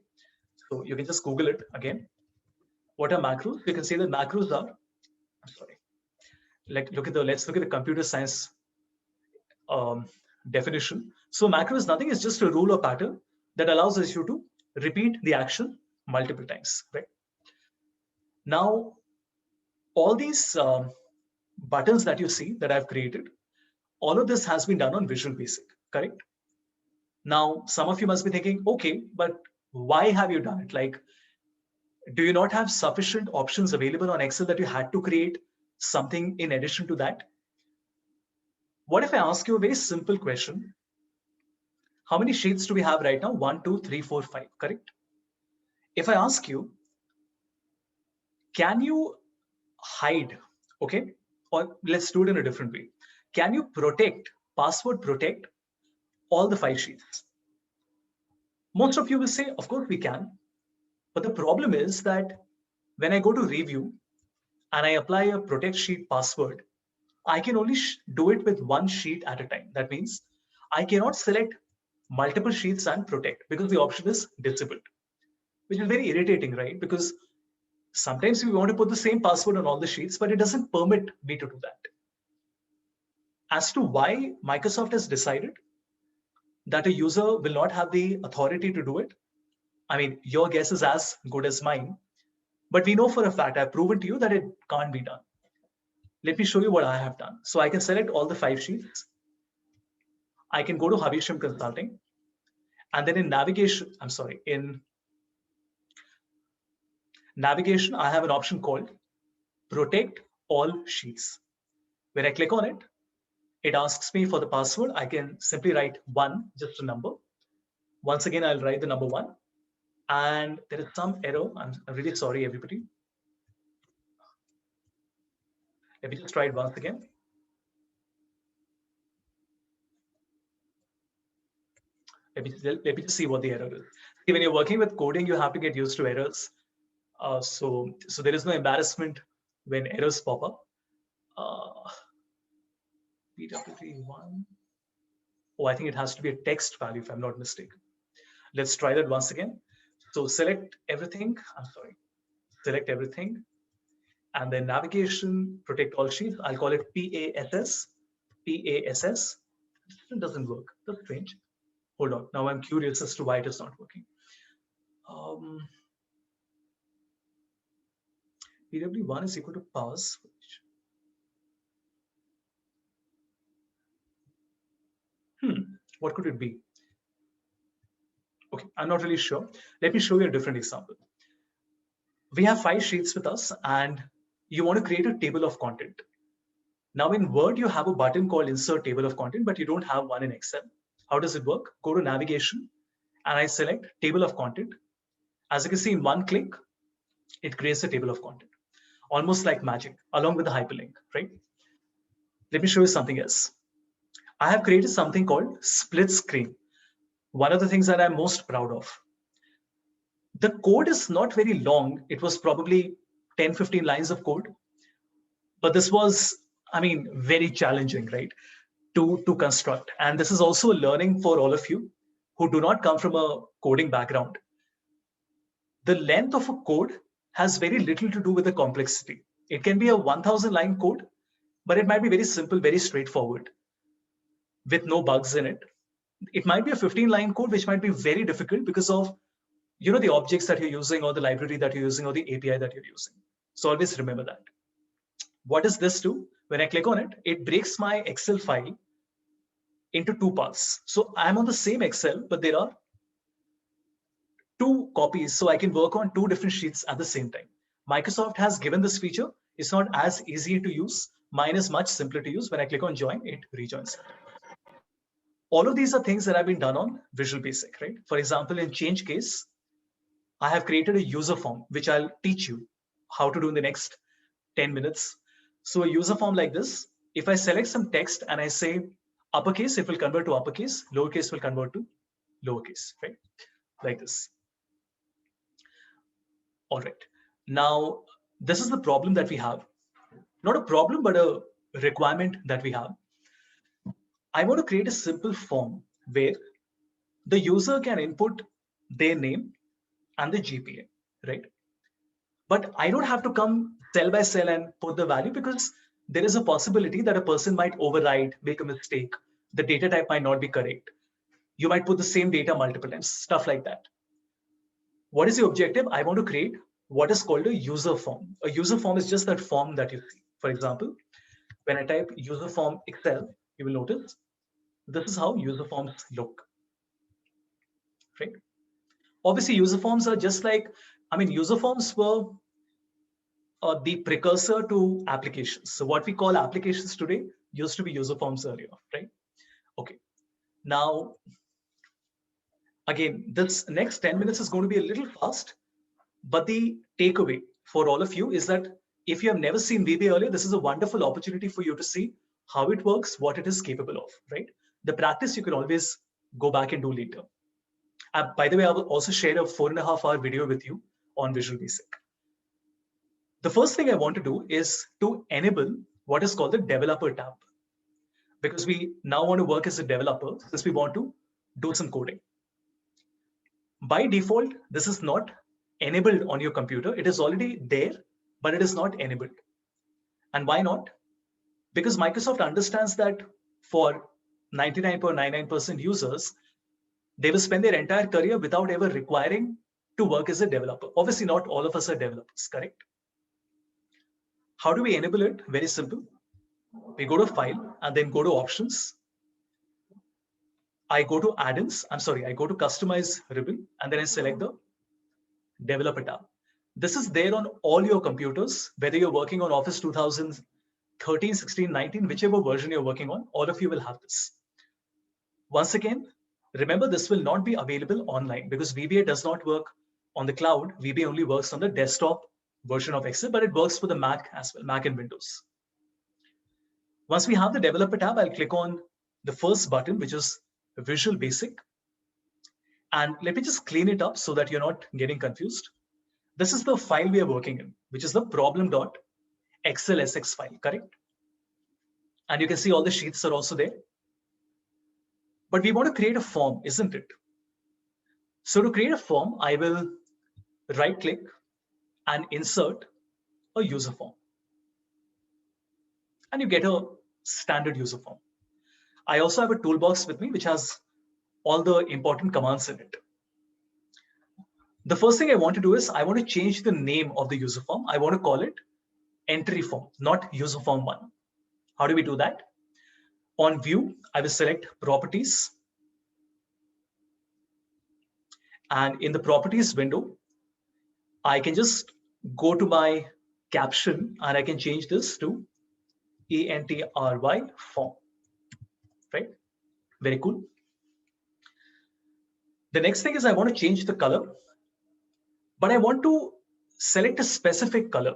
so you can just Google it again. What are macros? You can say that macros are. I'm sorry. Let's look at the computer science definition. So macro is nothing. It's just a rule or pattern that allows us you to repeat the action multiple times. Right. Now, all these buttons that you see that I've created, all of this has been done on Visual Basic, correct? Now, some of you must be thinking, okay, but why have you done it? Like, do you not have sufficient options available on Excel that you had to create something in addition to that? What if I ask you a very simple question? How many sheets do we have right now? 1, 2, 3, 4, 5, correct? If I ask you, can you hide, okay? Or let's do it in a different way. Can you password protect all the 5 sheets? Most of you will say, of course we can. But the problem is that when I go to review and I apply a protect sheet password, I can only do it with one sheet at a time. That means I cannot select multiple sheets and protect because the option is disabled, which is very irritating, right? Because sometimes we want to put the same password on all the sheets, but it doesn't permit me to do that. As to why Microsoft has decided that a user will not have the authority to do it, I mean, your guess is as good as mine, but we know for a fact, I've proven to you that it can't be done. Let me show you what I have done. So I can select all the 5 sheets. I can go to Havisham Consulting, and then in navigation, in navigation, I have an option called protect all sheets. When I click on it, it asks me for the password. I can simply write 1, just a number. Once again, I'll write the number 1. And there is some error. I'm really sorry, everybody. Let me just try it once again. Let me just see what the error is. See, when you're working with coding, you have to get used to errors. So there is no embarrassment when errors pop up. PWT1. Oh, I think it has to be a text value if I'm not mistaken. Let's try that once again. So select everything. Select everything. And then navigation, protect all sheets. I'll call it PASS. PASS. It doesn't work. That's strange. Hold on. Now I'm curious as to why it is not working. PW1 is equal to pass. What could it be? Okay, I'm not really sure. Let me show you a different example. We have 5 sheets with us and you want to create a table of content. Now in Word, you have a button called Insert Table of Content, but you don't have one in Excel. How does it work? Go to Navigation and I select Table of Content. As you can see, in one click, it creates a table of content, almost like magic, along with the hyperlink, right? Let me show you something else. I have created something called split screen. One of the things that I'm most proud of. The code is not very long. It was probably 10, 15 lines of code. But this was, I mean, very challenging, right? To construct. And this is also a learning for all of you who do not come from a coding background. The length of a code has very little to do with the complexity. It can be a 1,000 line code, but it might be very simple, very straightforward with no bugs in it. It might be a 15-line code, which might be very difficult because of, you know, the objects that you're using or the library that you're using or the API that you're using. So always remember that. What does this do? When I click on it, it breaks my Excel file into 2 parts. So I'm on the same Excel, but there are 2 copies, so I can work on 2 different sheets at the same time. Microsoft has given this feature. It's not as easy to use. Mine is much simpler to use. When I click on join, it rejoins. All of these are things that have been done on Visual Basic, right? For example, in change case, I have created a user form, which I'll teach you how to do in the next 10 minutes. So a user form like this, if I select some text and I say uppercase, it will convert to uppercase, lowercase will convert to lowercase, right? Like this. All right. Now, this is the problem that we have. Not a problem, but a requirement that we have. I want to create a simple form where the user can input their name and the GPA, right? But I don't have to come cell by cell and put the value because there is a possibility that a person might override, make a mistake. The data type might not be correct. You might put the same data multiple times, stuff like that. What is the objective? I want to create what is called a user form. A user form is just that form that you see. For example, when I type user form Excel, you will notice this is how user forms look, right? Obviously, user forms are just like, I mean, user forms were the precursor to applications. So what we call applications today used to be user forms earlier, right? Okay. Now, again, this next 10 minutes is going to be a little fast, but the takeaway for all of you is that if you have never seen VB earlier, this is a wonderful opportunity for you to see how it works, what it is capable of, right? The practice you can always go back and do later. By the way, I will also share a 4.5-hour video with you on Visual Basic. The first thing I want to do is to enable what is called the developer tab, because we now want to work as a developer since we want to do some coding. By default, this is not enabled on your computer. It is already there, but it is not enabled. And why not? Because Microsoft understands that for 99.99% users, they will spend their entire career without ever requiring to work as a developer. Obviously, not all of us are developers, correct? How do we enable it? Very simple. We go to File and then go to Options. I go to Add-ins. I go to Customize Ribbon and then I select the Developer tab. This is there on all your computers, whether you're working on Office 2013, 16, 19, whichever version you're working on, all of you will have this. Once again, remember this will not be available online because VBA does not work on the cloud. VBA only works on the desktop version of Excel, but it works for the Mac as well, Mac and Windows. Once we have the Developer tab, I'll click on the first button, which is Visual Basic. And let me just clean it up so that you're not getting confused. This is the file we are working in, which is the problem.xlsx file, correct? And you can see all the sheets are also there. But we want to create a form, isn't it? So to create a form, I will right click and insert a user form. And you get a standard user form. I also have a toolbox with me, which has all the important commands in it. The first thing I want to do is I want to change the name of the user form. I want to call it entry form, not user form 1. How do we do that? On view, I will select properties. And in the properties window, I can just go to my caption and I can change this to ANTRY form, right? Very cool. The next thing is I want to change the color, but I want to select a specific color.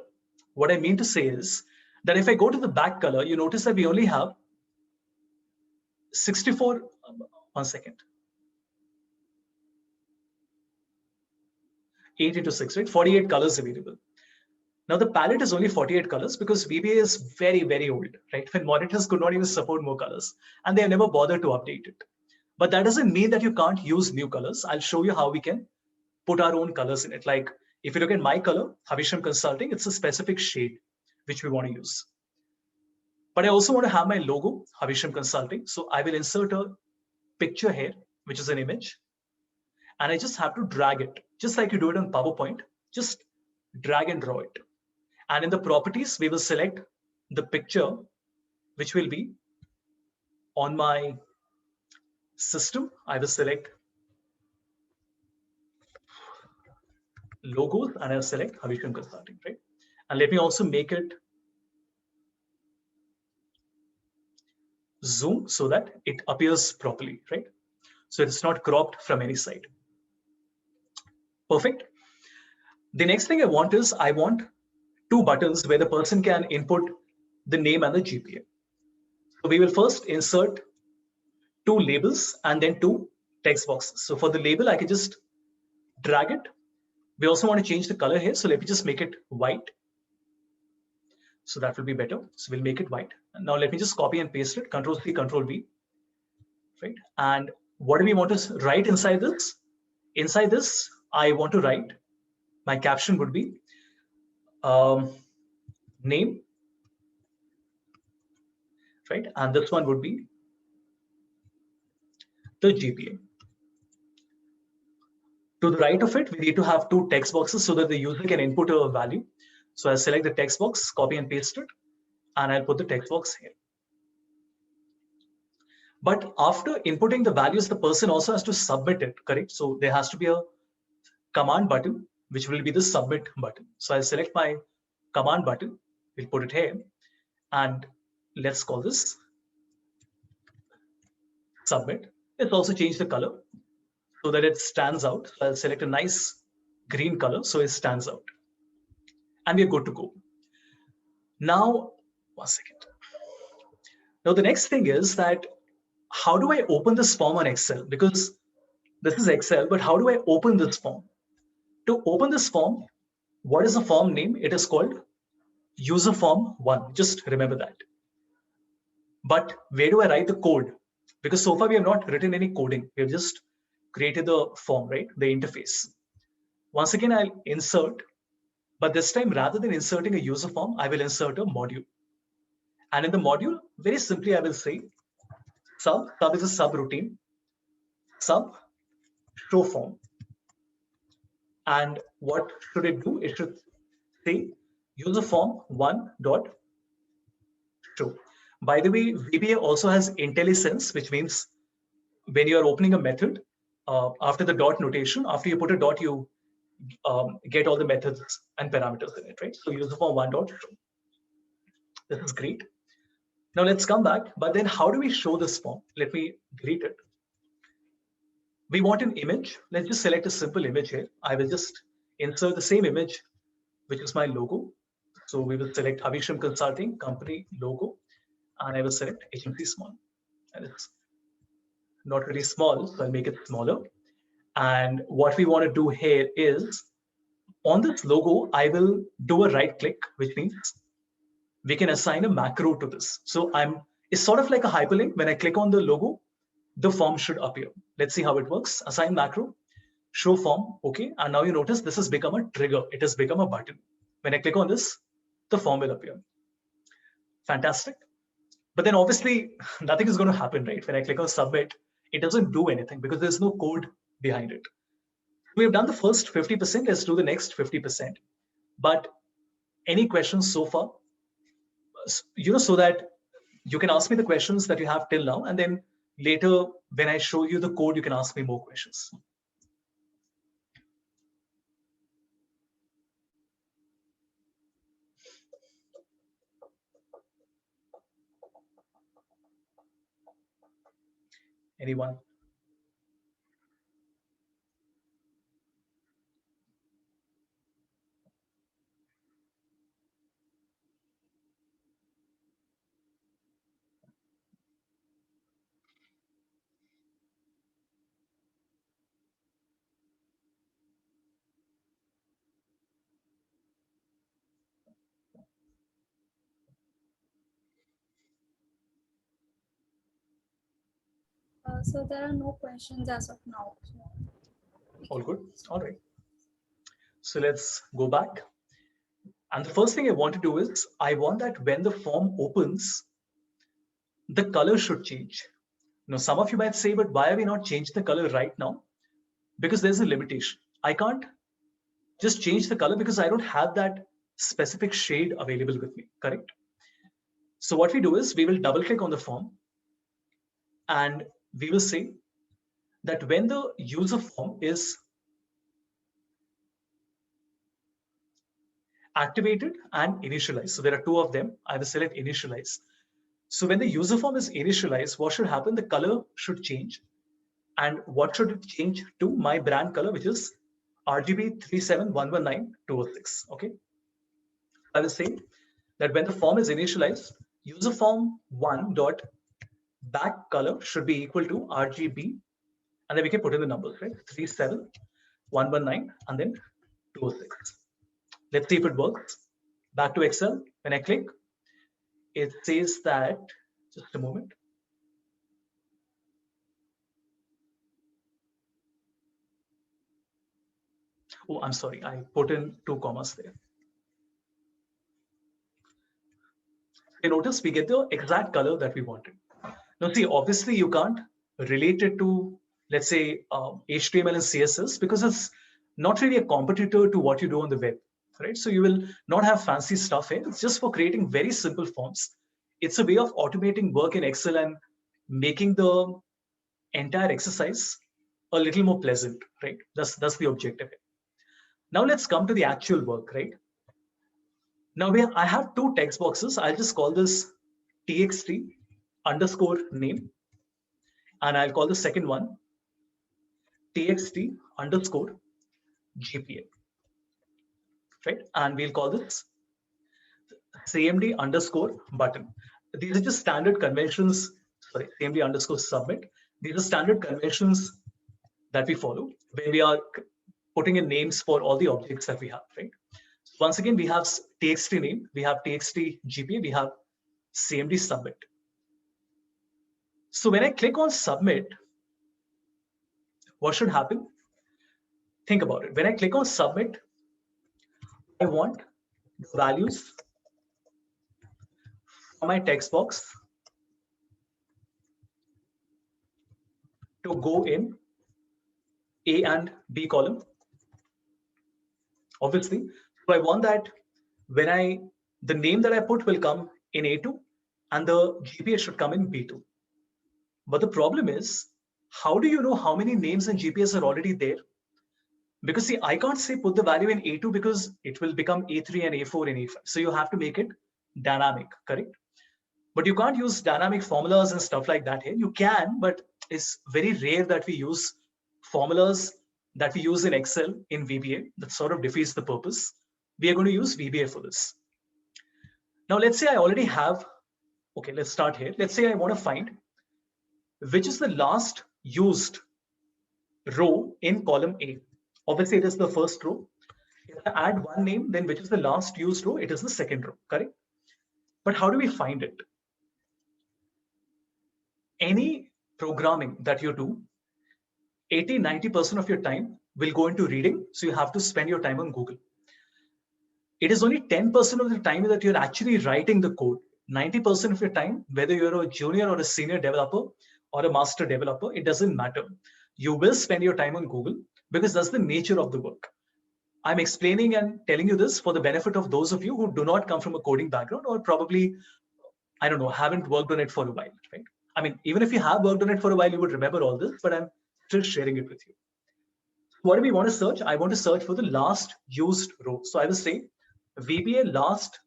What I mean to say is that if I go to the back color, you notice that we only have 64, 1 second, 8 into 6, right? 48 colors available. Now the palette is only 48 colors because VBA is very, very old, right? When monitors could not even support more colors and they have never bothered to update it. But that doesn't mean that you can't use new colors. I'll show you how we can put our own colors in it. Like if you look at my color, Havisham Consulting, it's a specific shade which we want to use. But I also want to have my logo, Havisham Consulting. So I will insert a picture here, which is an image. And I just have to drag it, just like you do it on PowerPoint, just drag and draw it. And in the properties, we will select the picture, which will be on my system. I will select logos and I'll select Havisham Consulting, right? And let me also make it zoom so that it appears properly, right? So it's not cropped from any side. Perfect. The next thing I want is I want 2 buttons where the person can input the name and the GPA. So we will first insert 2 labels and then 2 text boxes. So for the label, I can just drag it. We also want to change the color here. So let me just make it white. So that will be better. So we'll make it white. And now let me just copy and paste it. Control-C, Control-V, right? And what do we want to write inside this? Inside this, I want to write, my caption would be name, right? And this one would be the GPA. To the right of it, we need to have 2 text boxes so that the user can input a value. So I'll select the text box, copy and paste it, and I'll put the text box here. But after inputting the values, the person also has to submit it, correct? So there has to be a command button, which will be the submit button. So I'll select my command button, we'll put it here, and let's call this submit. Let's also change the color so that it stands out. So I'll select a nice green color so it stands out. And we're good to go. Now, 1 second. Now the next thing is that how do I open this form on Excel? Because this is Excel, but how do I open this form? To open this form, what is the form name? It is called user form 1. Just remember that. But where do I write the code? Because so far we have not written any coding. We have just created the form, right? The interface. Once again, I'll insert, but this time rather than inserting a user form, I will insert a module. And in the module, very simply, I will say sub is a subroutine, sub show form. And what should it do? It should say user form 1 dot show. By the way, VBA also has IntelliSense, which means when you are opening a method, after the dot notation, after you put a dot, you get all the methods and parameters in it, right? So user form 1 dot show. This is great. Now let's come back. But then how do we show this form? Let me delete it. We want an image. Let's just select a simple image here. I will just insert the same image, which is my logo. So we will select Havisham Consulting company logo, and I will select agency small. And it's not really small, so I'll make it smaller. And what we want to do here is on this logo, I will do a right click, which means we can assign a macro to this. So it's sort of like a hyperlink. When I click on the logo, the form should appear. Let's see how it works. Assign macro, show form. Okay. And now you notice this has become a trigger. It has become a button. When I click on this, the form will appear. Fantastic. But then obviously nothing is going to happen, right? When I click on submit, it doesn't do anything because there's no code behind it. We have done the first 50%. Let's do the next 50%. But any questions so far? So that you can ask me the questions that you have till now, and then later when I show you the code, you can ask me more questions. Anyone? So there are no questions as of now. All good? All right. So let's go back. And the first thing I want to do is, I want that when the form opens, the color should change. Now, some of you might say, but why are we not changing the color right now? Because there's a limitation. I can't just change the color because I don't have that specific shade available with me, correct? So what we do is, we will double click on the form and we will say that when the user form is activated and initialized, so there are two of them, I will select initialize. So when the user form is initialized, what should happen? The color should change. And what should it change to? My brand color, which is RGB 37119-206. Okay. I will say that when the form is initialized, user form 1 dot back color should be equal to RGB, and then we can put in the numbers, right? 37119 and then 206. Let's see if it works. Back to Excel. When I click, it says that, just a moment. Oh, I'm sorry, I put in 2 commas there. You notice we get the exact color that we wanted. Now see, obviously you can't relate it to, let's say, HTML and CSS because it's not really a competitor to what you do on the web, right? So you will not have fancy stuff here. It's just for creating very simple forms. It's a way of automating work in Excel and making the entire exercise a little more pleasant, right? That's the objective here. Now let's come to the actual work, right? Now I have 2 text boxes. I'll just call this txt underscore name, and I'll call the second one txt underscore GPA, right? And we'll call this CMD underscore button. These are just standard conventions. Sorry, CMD underscore submit. These are standard conventions that we follow when we are putting in names for all the objects that we have, right? So once again, we have txt name, we have txt GPA, we have CMD submit. So when I click on submit, what should happen? Think about it. When I click on submit, I want the values for my text box to go in A and B column. Obviously, so I want that when the name that I put will come in A2 and the GPA should come in B2. But the problem is, how do you know how many names and GPAs are already there? Because see, I can't say put the value in A2 because it will become A3 and A4 and A5. So you have to make it dynamic, correct? But you can't use dynamic formulas and stuff like that here. You can, but it's very rare that we use formulas that we use in Excel in VBA. That sort of defeats the purpose. We are going to use VBA for this. Now, let's say I already have, okay, let's start here. Let's say I want to find which is the last used row in column A. Obviously, it is the first row. If I add one name, then which is the last used row? It is the second row, correct? But how do we find it? Any programming that you do, 80-90% of your time will go into reading. So you have to spend your time on Google. It is only 10% of the time that you're actually writing the code. 90% of your time, whether you're a junior or a senior developer or a master developer, it doesn't matter. You will spend your time on Google because that's the nature of the work. I'm explaining and telling you this for the benefit of those of you who do not come from a coding background or probably, I don't know, haven't worked on it for a while, right? I mean, even if you have worked on it for a while, you would remember all this, but I'm still sharing it with you. What do we want to search? I want to search for the last used row. So I will say VBA last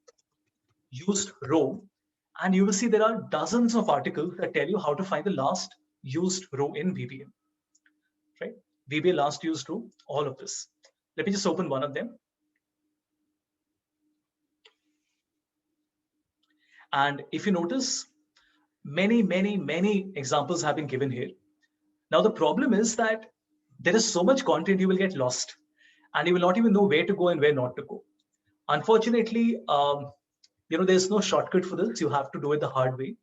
used row, and you will see there are dozens of articles that tell you how to find the last used row in VBA, right? VBA last used row, all of this. Let me just open one of them. And if you notice, many examples have been given here. Now, the problem is that there is so much content you will get lost and you will not even know where to go and where not to go. Unfortunately, there's no shortcut for this. You have to do it the hard way.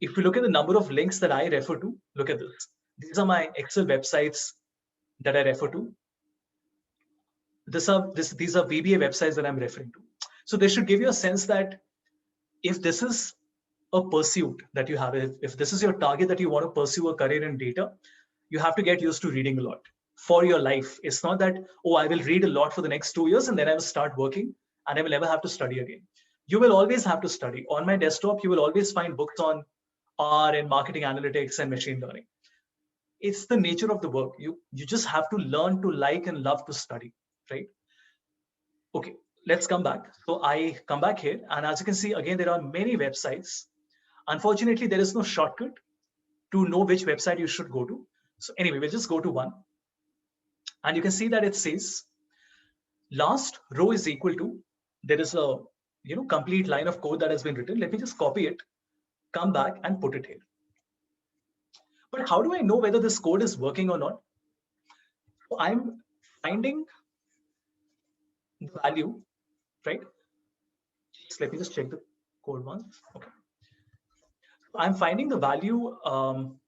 If you look at the number of links that I refer to, look at this. These are my Excel websites that I refer to. These are VBA websites that I'm referring to. So they should give you a sense that if this is a pursuit that you have, if this is your target that you want to pursue a career in data, you have to get used to reading a lot for your life. It's not that, oh, I will read a lot for the next 2 years and then I will start working and I will never have to study again. You will always have to study. On my desktop, you will always find books on R and marketing analytics and machine learning. It's the nature of the work. You just have to learn to like and love to study, right? Okay, let's come back. So I come back here, and as you can see, again, there are many websites. Unfortunately, there is no shortcut to know which website you should go to. So anyway, we'll just go to one. And you can see that it says last row is equal to, there is a complete line of code that has been written. Let me just copy it, come back and put it here. But how do I know whether this code is working or not? So I'm finding the value, right? Let me just check the code once. Okay. I'm finding the value from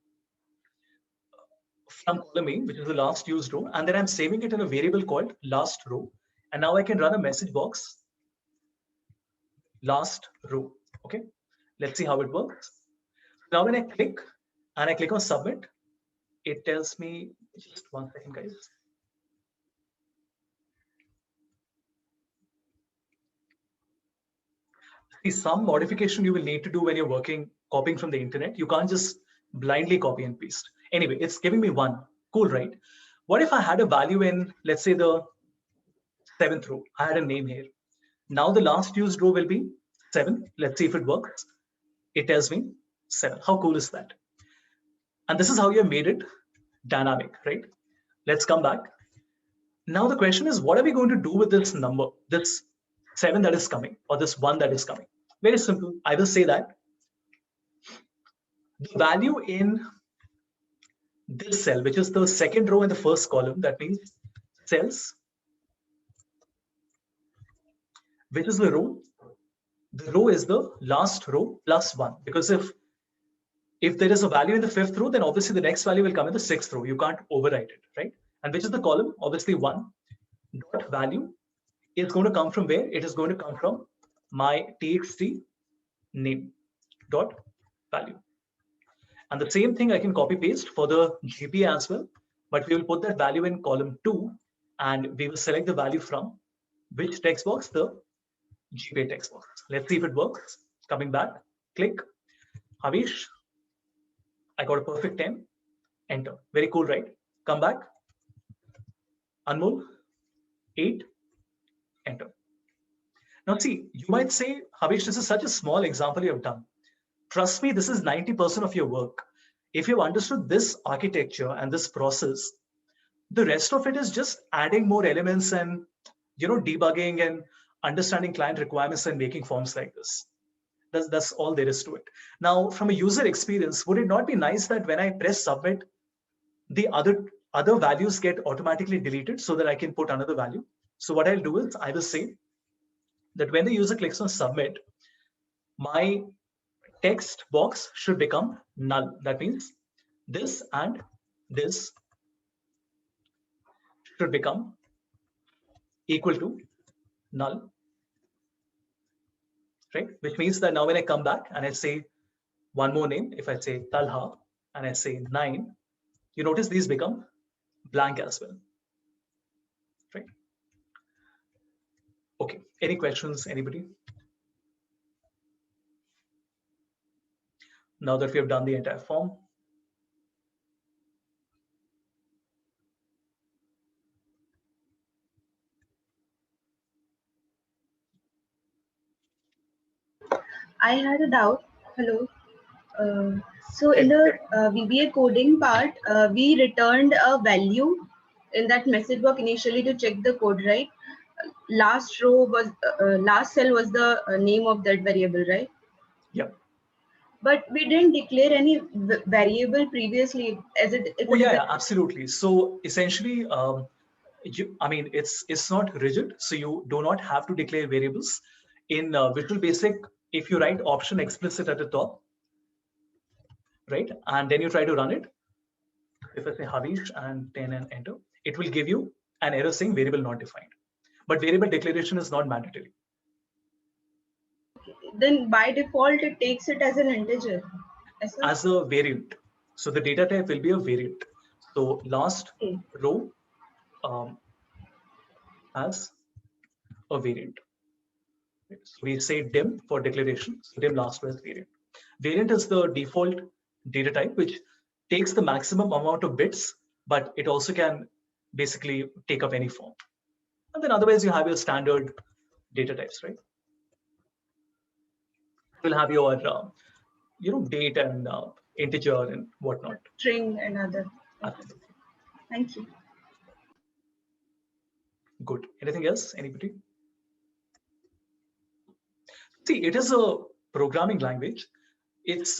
column A, which is the last used row, and then I'm saving it in a variable called last row. And now I can run a message box, last row. Okay, let's see how it works. Now when I click on submit, it tells me, just 1 second, guys. See, some modification you will need to do when you're copying from the internet. You can't just blindly copy and paste. Anyway, it's giving me 1. Cool, right? What if I had a value in, let's say, the 7th row? I had a name here. Now the last used row will be 7. Let's see if it works. It tells me 7. How cool is that? And this is how you have made it dynamic, right? Let's come back. Now the question is, what are we going to do with this number, this 7 that is coming, or this 1 that is coming? Very simple. I will say that the value in this cell, which is the second row in the first column, that means cells, which is the row is the last row plus 1. Because if there is a value in the 5th row, then obviously the next value will come in the 6th row. You can't overwrite it, right? And which is the column? Obviously 1 dot value is going to come from where? It is going to come from my txt name dot value. And the same thing I can copy paste for the GPA as well, but we will put that value in column 2 and we will select the value from which text box? The GPA text box. Let's see if it works. Coming back, click. Havish, I got a perfect 10. Enter. Very cool, right? Come back. Anmol, 8. Enter. Now see, you might say, Havish, this is such a small example you have done. Trust me, this is 90% of your work. If you've understood this architecture and this process, the rest of it is just adding more elements and debugging and understanding client requirements and making forms like this. That's all there is to it. Now, from a user experience, would it not be nice that when I press submit, the other values get automatically deleted so that I can put another value? So what I'll do is I will say that when the user clicks on submit, my text box should become null. That means this and this should become equal to null, right? Which means that now when I come back and I say one more name, if I say Talha and I say 9, you notice these become blank as well, right? Okay, any questions, anybody? Now that we have done the entire form. I had a doubt. Hello. So in the VBA coding part, we returned a value in that message box initially to check the code, right? Last row was last cell was the name of that variable, right? Yeah. But we didn't declare any variable previously, as it. Oh yeah, absolutely. So essentially, I mean, it's not rigid, so you do not have to declare variables. In Visual Basic, if you write option explicit at the top, right, and then you try to run it, if I say Havish and then an enter, it will give you an error saying variable not defined. But variable declaration is not mandatory. Then by default, it takes it as an integer. As a variant. So the data type will be a variant. So last row as a variant. So we say dim for declaration, so dim last row is variant. Variant is the default data type, which takes the maximum amount of bits, but it also can basically take up any form. And then otherwise you have your standard data types, right? You'll have your, date and integer and whatnot. String and other. Absolutely. Thank you. Good. Anything else? Anybody? See, it is a programming language. It's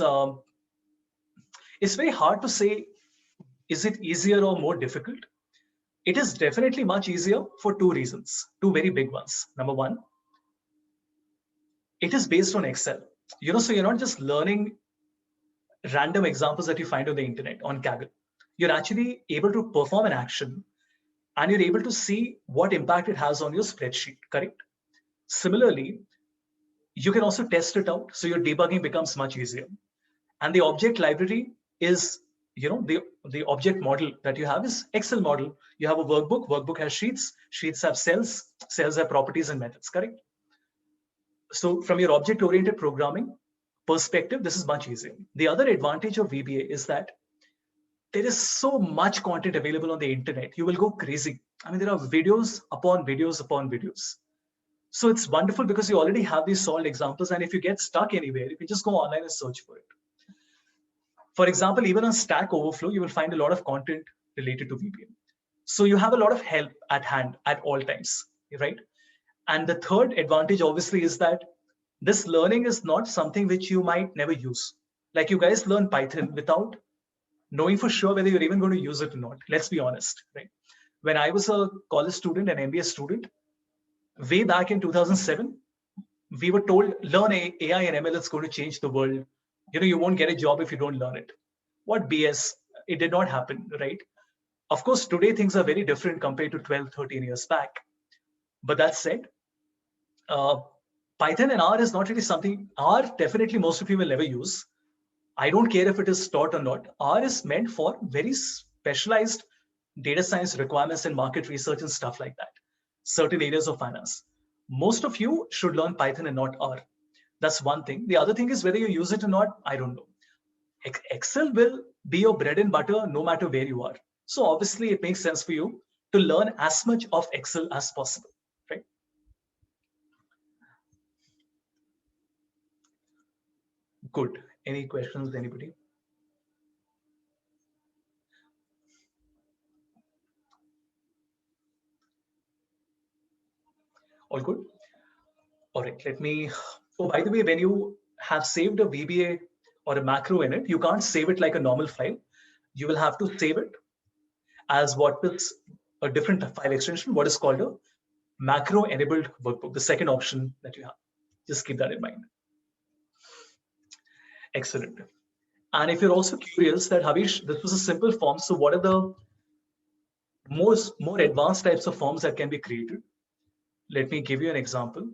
very hard to say, is it easier or more difficult? It is definitely much easier for two reasons, two very big ones. Number one, it is based on Excel. So you're not just learning random examples that you find on the internet on Kaggle. You're actually able to perform an action and you're able to see what impact it has on your spreadsheet, correct? Similarly, you can also test it out, so your debugging becomes much easier. And the object library is, the object model that you have is Excel model. You have a workbook, workbook has sheets, sheets have cells, cells have properties and methods, correct? So from your object-oriented programming perspective, this is much easier. The other advantage of VBA is that there is so much content available on the internet. You will go crazy. I mean, there are videos upon videos upon videos. So it's wonderful because you already have these solved examples. And if you get stuck anywhere, you can just go online and search for it. For example, even on Stack Overflow, you will find a lot of content related to VBA. So you have a lot of help at hand at all times, right? And the third advantage, obviously, is that this learning is not something which you might never use. Like you guys learn Python without knowing for sure whether you're even going to use it or not. Let's be honest, right? When I was a college student, an MBA student, way back in 2007, we were told, learn AI and ML, it's going to change the world. You won't get a job if you don't learn it. What BS? It did not happen, right? Of course, today things are very different compared to 12, 13 years back. But that said, Python and R is not really something, R definitely most of you will never use. I don't care if it is taught or not. R is meant for very specialized data science requirements and market research and stuff like that. Certain areas of finance. Most of you should learn Python and not R. That's one thing. The other thing is whether you use it or not, I don't know. Excel will be your bread and butter no matter where you are. So obviously it makes sense for you to learn as much of Excel as possible, right? Good. Any questions, anybody? All good? All right, let me, oh, by the way, when you have saved a VBA or a macro in it, you can't save it like a normal file. You will have to save it as what is a different file extension, what is called a macro enabled workbook, the second option that you have. Just keep that in mind. Excellent. And if you're also curious that, Havish, this was a simple form, so what are the more advanced types of forms that can be created? Let me give you an example.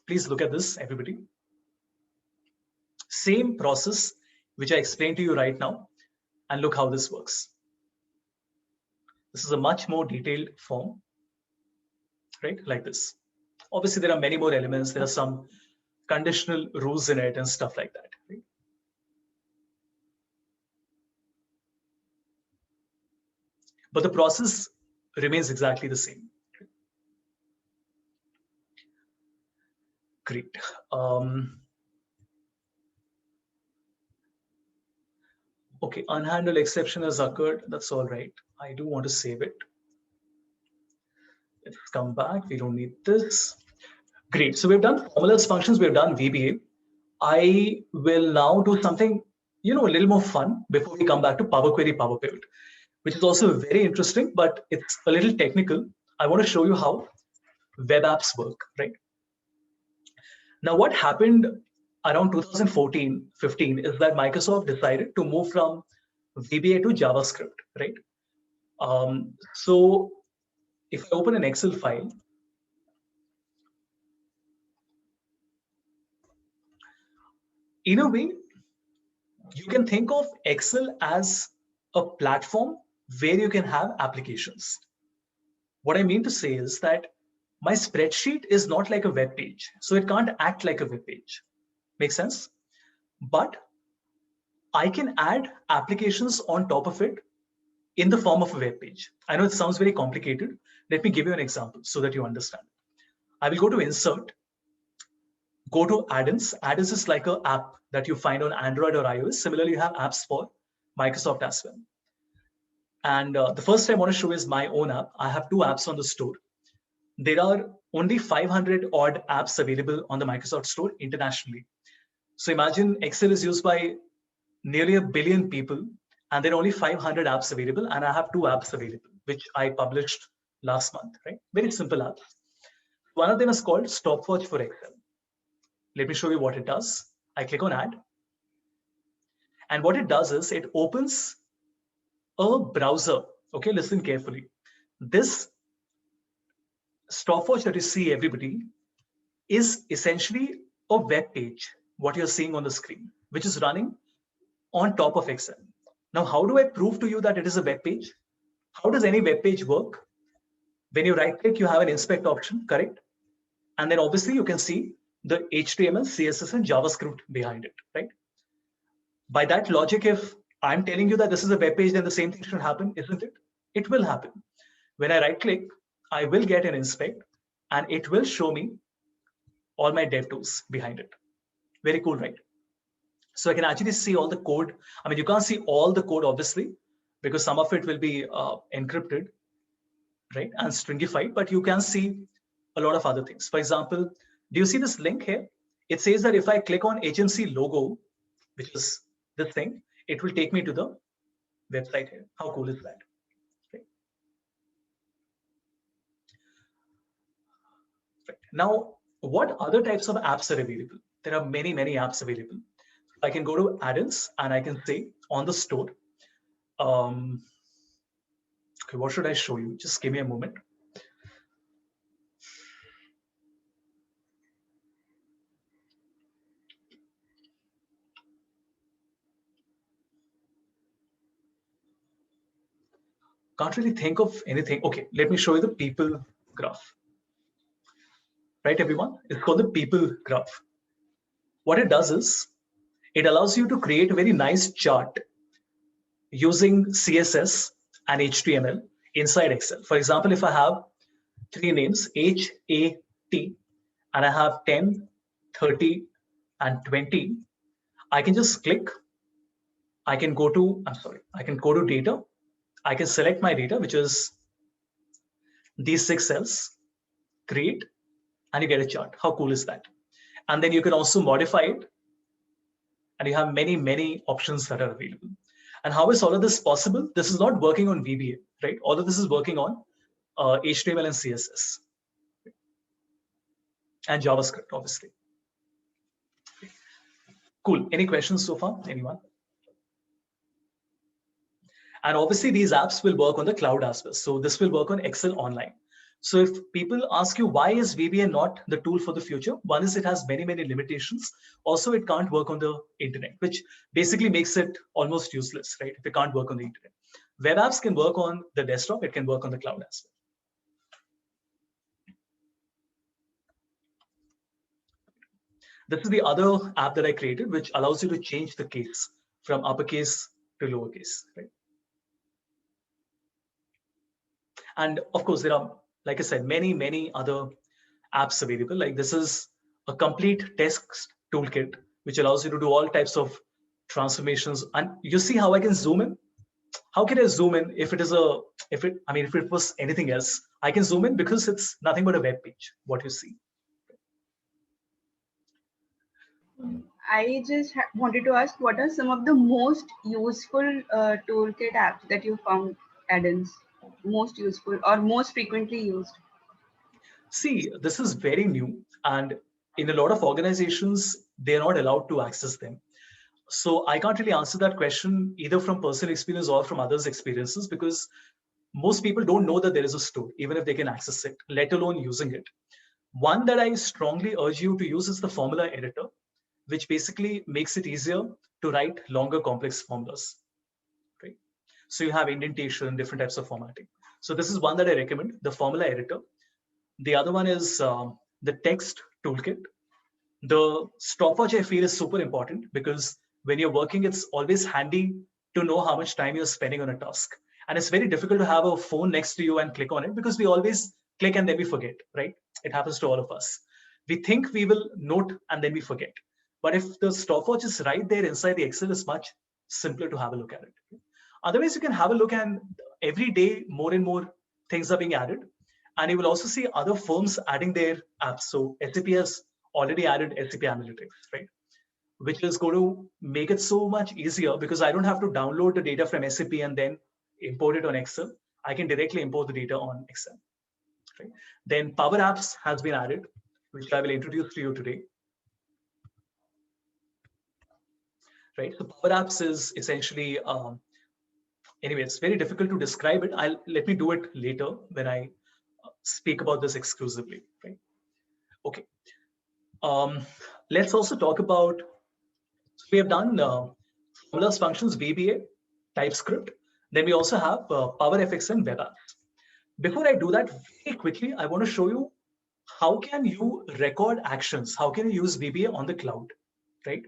Please look at this, everybody. Same process, which I explained to you right now, and look how this works. This is a much more detailed form, right? Like this. Obviously, there are many more elements. There are some conditional rules in it and stuff like that, right? But the process remains exactly the same. Great. Okay, unhandled exception has occurred. That's all right. I do want to save it. Let's come back. We don't need this. Great. So we've done formulas, functions. We've done VBA. I will now do something, a little more fun before we come back to Power Query, Power Pivot, which is also very interesting, but it's a little technical. I want to show you how web apps work, right? Now, what happened around 2014-15 is that Microsoft decided to move from VBA to JavaScript, right? So if I open an Excel file, in a way, you can think of Excel as a platform where you can have applications. What I mean to say is that my spreadsheet is not like a web page, so it can't act like a web page. Make sense? But I can add applications on top of it in the form of a web page. I know it sounds very complicated. Let me give you an example so that you understand. I will go to Insert, go to Add-ins. Add-ins is like an app that you find on Android or iOS. Similarly, you have apps for Microsoft as well. And the first I want to show is my own app. I have 2 apps on the store. There are only 500 odd apps available on the Microsoft Store internationally. So imagine Excel is used by nearly 1 billion people, and there are only 500 apps available, and I have 2 apps available, which I published last month, right? Very simple apps. One of them is called Stopwatch for Excel. Let me show you what it does. I click on Add. And what it does is it opens a browser. Okay, listen carefully. This stopwatch that you see, everybody, is essentially a web page, what you're seeing on the screen, which is running on top of Excel. Now, how do I prove to you that it is a web page? How does any web page work? When you right click, you have an inspect option, correct? And then obviously you can see the HTML, CSS, and JavaScript behind it, right? By that logic, if I'm telling you that this is a web page, then the same thing should happen, isn't it? It will happen. When I right click, I will get an inspect, and it will show me all my dev tools behind it. Very cool, right? So I can actually see all the code. I mean, you can't see all the code, obviously, because some of it will be encrypted, right, and stringified, but you can see a lot of other things. For example, do you see this link here? It says that if I click on HMC logo, which is this thing, it will take me to the website here. How cool is that? Right. Right. Now, what other types of apps are available? There are many, many apps available. I can go to add-ins and I can say on the store. Okay, what should I show you? Just give me a moment. Can't really think of anything. Okay, let me show you the people graph. Right, everyone? It's called the people graph. What it does is, it allows you to create a very nice chart using CSS and HTML inside Excel. For example, if I have 3 names, H, A, T, and I have 10, 30, and 20, I can just click. I can go to data. I can select my data, which is these 6 cells, create, and you get a chart. How cool is that? And then you can also modify it, and you have many, many options that are available. And how is all of this possible? This is not working on VBA, right? All of this is working on HTML and CSS and JavaScript, obviously. Cool. Any questions so far? Anyone? And obviously, these apps will work on the cloud as well. So this will work on Excel Online. So if people ask you, why is VBA not the tool for the future? One is it has many, many limitations. Also, it can't work on the internet, which basically makes it almost useless, right? If it can't work on the internet. Web apps can work on the desktop. It can work on the cloud as well. This is the other app that I created, which allows you to change the case from uppercase to lowercase, right? And of course, there are, like I said, many, many other apps available. Like this is a complete text toolkit, which allows you to do all types of transformations. And you see how I can zoom in? How can I zoom in if it is if it was anything else? I can zoom in because it's nothing but a web page, what you see. I just wanted to ask, what are some of the most useful toolkit apps that you found, add-ins? Most useful or most frequently used? See, this is very new, and in a lot of organizations, they're not allowed to access them. So I can't really answer that question either from personal experience or from others' experiences, because most people don't know that there is a store, even if they can access it, let alone using it. One that I strongly urge you to use is the formula editor, which basically makes it easier to write longer complex formulas. Right? So you have indentation, different types of formatting. So this is one that I recommend, the formula editor. The other one is the text toolkit. The stopwatch, I feel, is super important, because when you're working, it's always handy to know how much time you're spending on a task. And it's very difficult to have a phone next to you and click on it, because we always click and then we forget, right? It happens to all of us. We think we will note and then we forget. But if the stopwatch is right there inside the Excel, it's much simpler to have a look at it. Otherwise, you can have a look, and every day more and more things are being added. And you will also see other firms adding their apps. So SAP has already added SAP Analytics, right? Which is going to make it so much easier, because I don't have to download the data from SAP and then import it on Excel. I can directly import the data on Excel. Right? Then Power Apps has been added, which I will introduce to you today. Right? So Power Apps is essentially, anyway, it's very difficult to describe it. Let me do it later when I speak about this exclusively. Right? Okay. Let's also talk about, we have done formulas, functions, VBA, TypeScript. Then we also have PowerFX and Web Apps. Before I do that, very quickly, I want to show you how can you record actions? How can you use VBA on the cloud, right?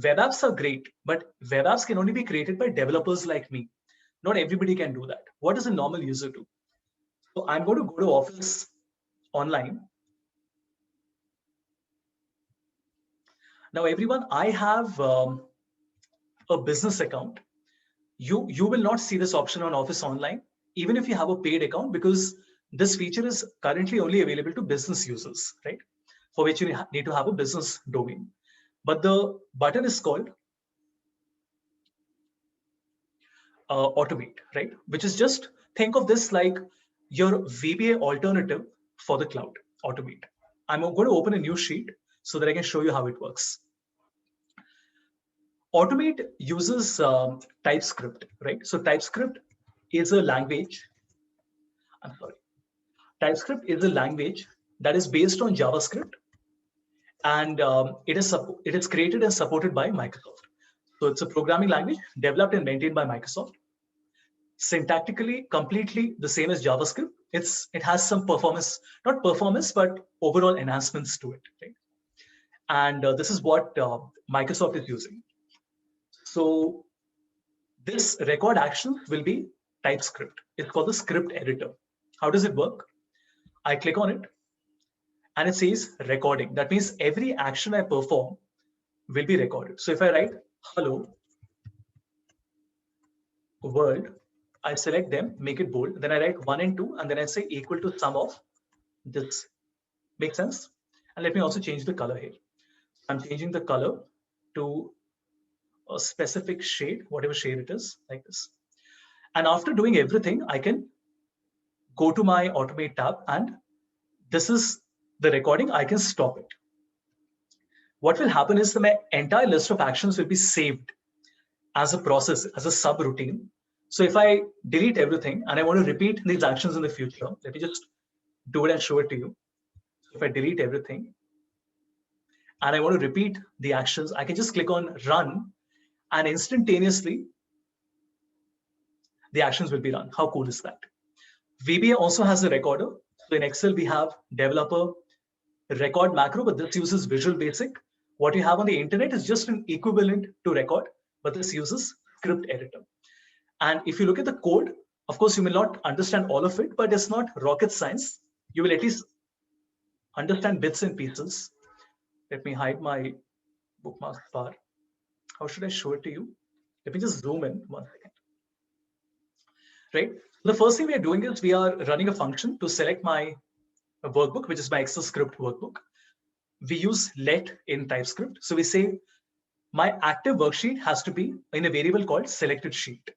Web apps are great, but web apps can only be created by developers like me. Not everybody can do that. What does a normal user do? So I'm going to go to Office Online. Now, everyone, I have a business account. You will not see this option on Office Online, even if you have a paid account, because this feature is currently only available to business users, right? For which you need to have a business domain. But the button is called Automate, right? Which is just, think of this like your VBA alternative for the cloud, Automate. I'm going to open a new sheet so that I can show you how it works. Automate uses TypeScript, right? So TypeScript is a language. TypeScript is a language that is based on JavaScript, and it is created and supported by Microsoft. So it's a programming language developed and maintained by Microsoft. Syntactically, completely the same as JavaScript. It has some performance, not performance, but overall enhancements to it, right? And this is what Microsoft is using. So this record action will be TypeScript. It's called the script editor. How does it work? I click on it and it says recording. That means every action I perform will be recorded. So if I write hello world, I select them, make it bold, then I write 1 and 2, and then I say equal to sum of this. Make sense? And let me also change the color here. I'm changing the color to a specific shade, whatever shade it is, like this. And after doing everything, I can go to my Automate tab, and this is the recording. I can stop it. What will happen is that my entire list of actions will be saved as a process, as a subroutine. So if I delete everything and I want to repeat these actions in the future, let me just do it and show it to you. So if I delete everything and I want to repeat the actions, I can just click on run, and instantaneously the actions will be run. How cool is that? VBA also has a recorder. So in Excel, we have developer record macro, but this uses Visual Basic. What you have on the internet is just an equivalent to record, but this uses script editor. And if you look at the code, of course, you may not understand all of it, but it's not rocket science. You will at least understand bits and pieces. Let me hide my bookmarks bar. How should I show it to you? Let me just zoom in 1 second. Right. The first thing we are doing is we are running a function to select my workbook, which is my Excel script workbook. We use let in TypeScript. So we say my active worksheet has to be in a variable called selected sheet.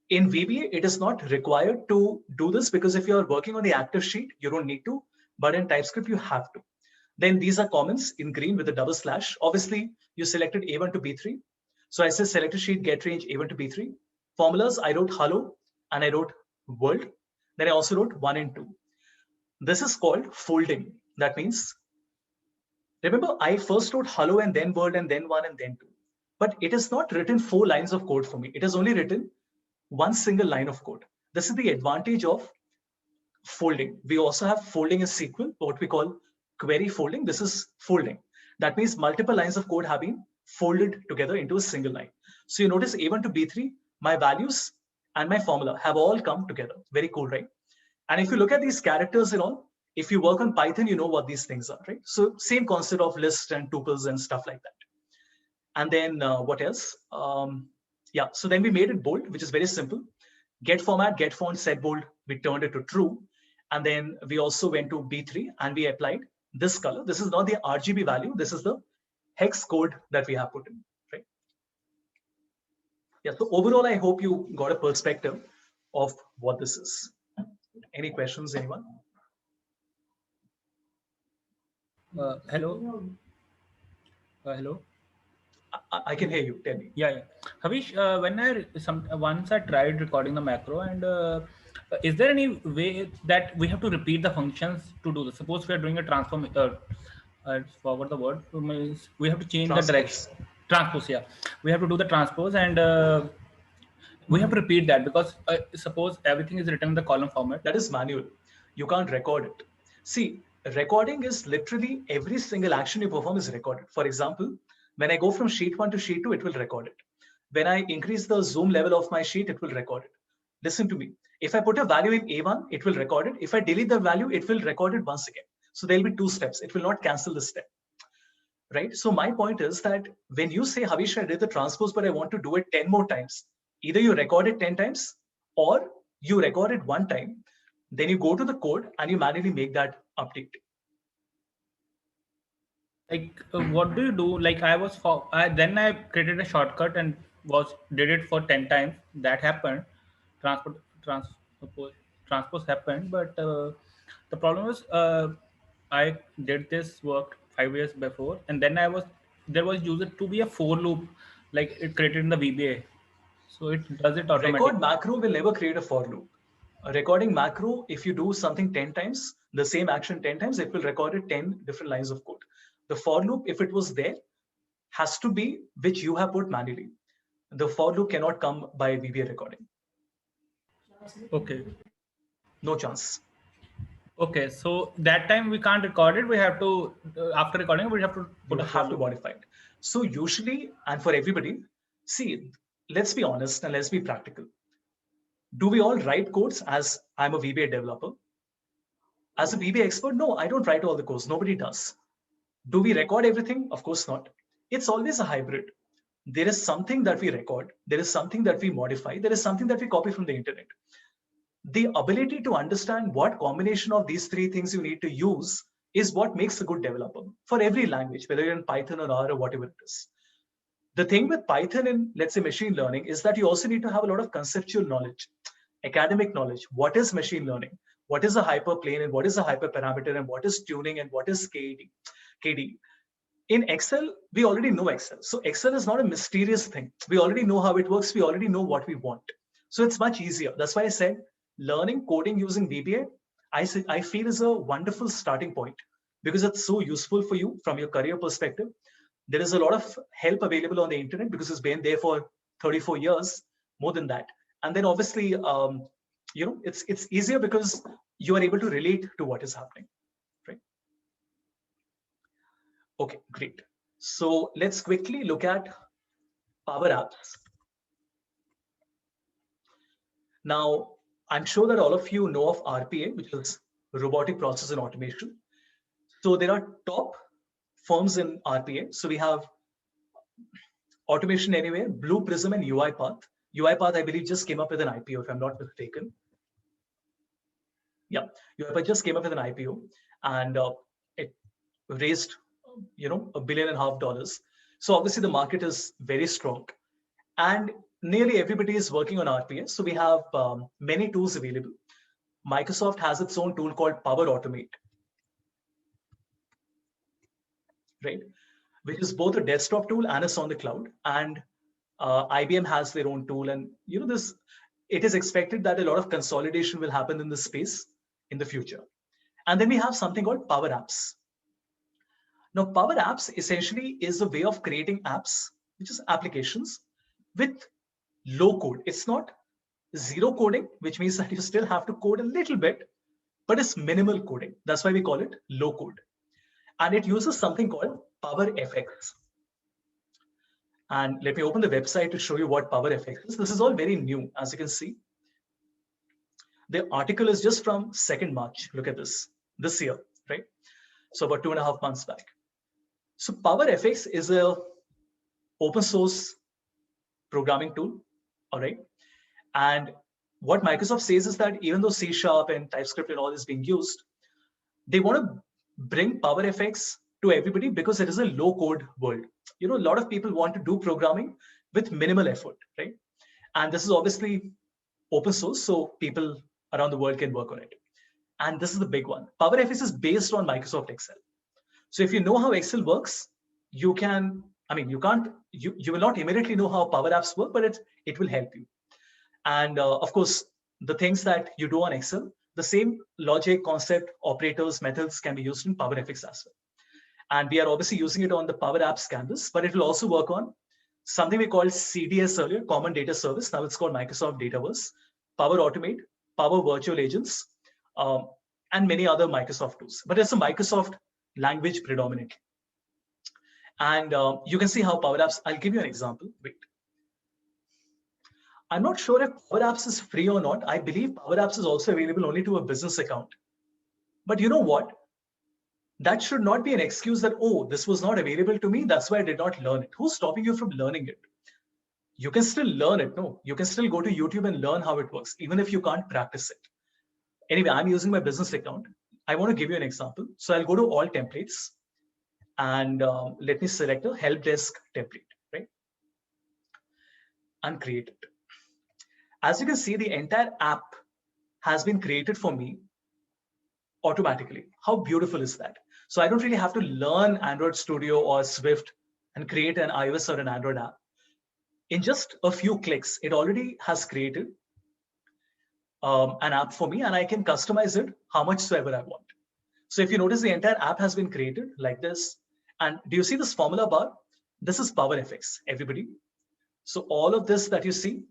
In VBA, it is not required to do this because if you're working on the active sheet, you don't need to, but in TypeScript, you have to. Then these are comments in green with a double slash. Obviously, you selected A1 to B3. So I said selected sheet get range A1 to B3. Formulas, I wrote hello and I wrote world. Then I also wrote 1 and 2. This is called folding. That means, remember, I first wrote hello and then world and then 1 and then 2. But it is not written 4 lines of code for me. It is only written one single line of code. This is the advantage of folding. We also have folding in SQL, what we call query folding. This is folding. That means multiple lines of code have been folded together into a single line. So you notice A1 to B3, my values and my formula have all come together. Very cool, right? And if you look at these characters and all, if you work on Python, you know what these things are, right? So same concept of lists and tuples and stuff like that. And then what else? Yeah, so then we made it bold, which is very simple. Get format, get font, set bold, we turned it to true. And then we also went to B3 and we applied this color. This is not the RGB value. This is the hex code that we have put in, right? Yeah, so overall, I hope you got a perspective of what this is. Any questions, anyone? Hello. Hello. I can hear you. Tell me. Yeah. Havish, once I tried recording the macro, and is there any way that we have to repeat the functions to do this? Suppose we are doing a transform. I forgot the word. We have to change the direction. Transpose. Yeah, we have to do the transpose, and we have to repeat that because suppose everything is written in the column format. That is manual. You can't record it. See, recording is literally every single action you perform is recorded. For example, when I go from sheet 1 to sheet 2, it will record it. When I increase the zoom level of my sheet, it will record it. Listen to me. If I put a value in A1, it will record it. If I delete the value, it will record it once again. So there'll be 2 steps. It will not cancel the step. Right? So my point is that when you say, Havish, I did the transpose, but I want to do it 10 more times, either you record it 10 times or you record it 1 time, then you go to the code and you manually make that update. Like, what do you do? Like, then I created a shortcut and did it for 10 times. That happened. Transpose happened, but the problem was I did this work 5 years before, and then there was used to be a for loop, like it created in the VBA. So it does it automatically. Record macro will never create a for loop. A recording macro, if you do something 10 times, the same action 10 times, it will record it 10 different lines of code. The for loop, if it was there, has to be which you have put manually. The for loop cannot come by VBA recording. Okay. No chance. Okay, so that time we can't record it. We have to, after recording, we have to modify it. So usually, and for everybody, see, let's be honest and let's be practical. Do we all write codes as I'm a VBA developer? As a VBA expert, no, I don't write all the codes. Nobody does. Do we record everything? Of course not. It's always a hybrid. There is something that we record. There is something that we modify. There is something that we copy from the internet. The ability to understand what combination of these 3 things you need to use is what makes a good developer for every language, whether you're in Python or R or whatever it is. The thing with Python and let's say machine learning is that you also need to have a lot of conceptual knowledge, academic knowledge. What is machine learning? What is a hyperplane and what is a hyperparameter and what is tuning and what is KD? In Excel, we already know Excel. So Excel is not a mysterious thing. We already know how it works. We already know what we want. So it's much easier. That's why I said learning coding using VBA, I feel is a wonderful starting point because it's so useful for you from your career perspective. There is a lot of help available on the internet because it's been there for 34 years, more than that. And then obviously, it's easier because you are able to relate to what is happening, right? Okay, great. So let's quickly look at Power Apps. Now, I'm sure that all of you know of RPA, which is Robotic Process and Automation. So there are top firms in RPA. So we have Automation Anywhere, Blue Prism, and UiPath. UiPath, I believe, just came up with an IPO, if I'm not mistaken. Yeah, UiPath just came up with an IPO, and it raised, $1.5 billion. So obviously the market is very strong, and nearly everybody is working on RPA. So we have many tools available. Microsoft has its own tool called Power Automate, right? Which is both a desktop tool and it's on the cloud. And IBM has their own tool, and it is expected that a lot of consolidation will happen in this space in the future. And then we have something called Power Apps. Now, Power Apps essentially is a way of creating apps, which is applications with low code. It's not zero coding, which means that you still have to code a little bit, but it's minimal coding. That's why we call it low code. And it uses something called PowerFX. And let me open the website to show you what PowerFX is. This is all very new, as you can see. The article is just from 2nd March. Look at this year, right? So about 2.5 months back. So PowerFX is a open source programming tool, all right? And what Microsoft says is that even though C# and TypeScript and all is being used, they want to bring PowerFX to everybody because it is a low code world. A lot of people want to do programming with minimal effort, right? And this is obviously open source, so people around the world can work on it. And this is the big one. PowerFX is based on Microsoft Excel. So if you know how Excel works, you will not immediately know how Power Apps work, but it will help you. And of course, the things that you do on Excel, the same logic, concept, operators, methods can be used in PowerFX as well. And we are obviously using it on the Power Apps canvas, but it will also work on something we called CDS earlier, Common Data Service. Now it's called Microsoft Dataverse, Power Automate, Power Virtual Agents, and many other Microsoft tools. But it's a Microsoft language predominantly. And you can see how Power Apps, I'll give you an example. Wait. I'm not sure if Power Apps is free or not. I believe Power Apps is also available only to a business account. But you know what? That should not be an excuse that, oh, this was not available to me, that's why I did not learn it. Who's stopping you from learning it? You can still learn it. No, you can still go to YouTube and learn how it works, even if you can't practice it. Anyway, I'm using my business account. I want to give you an example. So I'll go to all templates and let me select a help desk template, right? And create it. As you can see, the entire app has been created for me automatically. How beautiful is that? So I don't really have to learn Android Studio or Swift and create an iOS or an Android app. In just a few clicks, it already has created an app for me, and I can customize it how much so ever I want. So if you notice, the entire app has been created like this. And do you see this formula bar? This is PowerFX, everybody. So all of this that you see,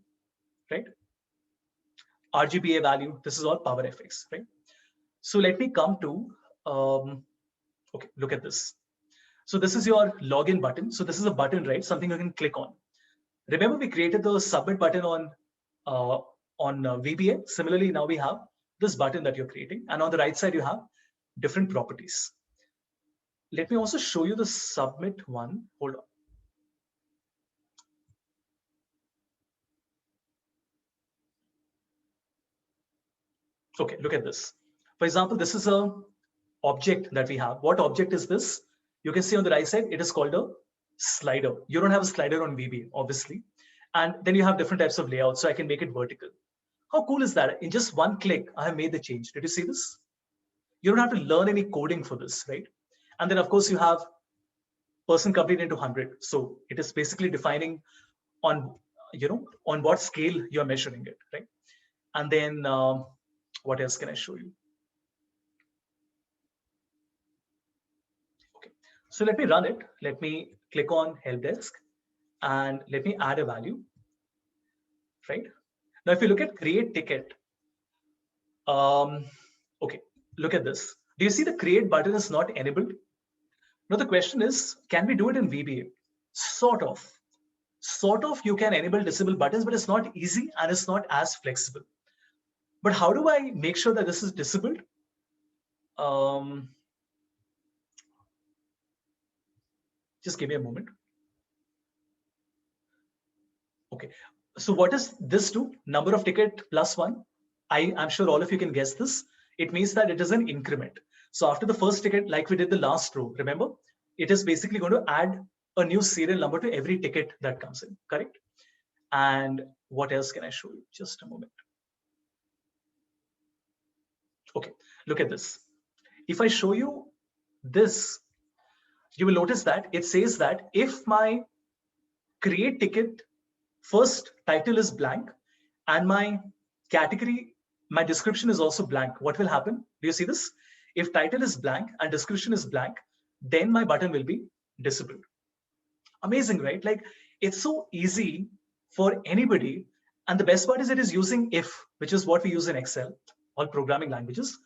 right? RGBA value, this is all PowerFX, right? So let me come to, okay, look at this. So this is your login button. So this is a button, right? Something you can click on. Remember, we created the submit button on VBA. Similarly, now we have this button that you're creating. And on the right side, you have different properties. Let me also show you the submit one. Hold on. Okay, look at this. For example, this is a object that we have. What object is this? You can see on the right side, it is called a slider. You don't have a slider on VBA, obviously. And then you have different types of layouts, so I can make it vertical. How cool is that? In just one click, I have made the change. Did you see this? You don't have to learn any coding for this, right? And then of course you have person complete into 100. So it is basically defining on, on what scale you're measuring it, right? And then what else can I show you? Okay, so let me run it. Let me click on help desk and let me add a value, right? Now, if you look at create ticket, okay, look at this. Do you see the create button is not enabled? Now the question is, can we do it in VBA? Sort of. You can enable disable buttons, but it's not easy and it's not as flexible. But how do I make sure that this is disabled? Just give me a moment. Okay, so what does this do? Number of ticket plus 1. I'm sure all of you can guess this. It means that it is an increment. So after the first ticket, like we did the last row, remember, it is basically going to add a new serial number to every ticket that comes in, correct? And what else can I show you? Just a moment. Okay, look at this. If I show you this, you will notice that it says that if my create ticket first title is blank and my category, my description is also blank, what will happen? Do you see this? If title is blank and description is blank, then my button will be disabled. Amazing, right? Like, it's so easy for anybody. And the best part is it is using if, which is what we use in Excel, all programming languages.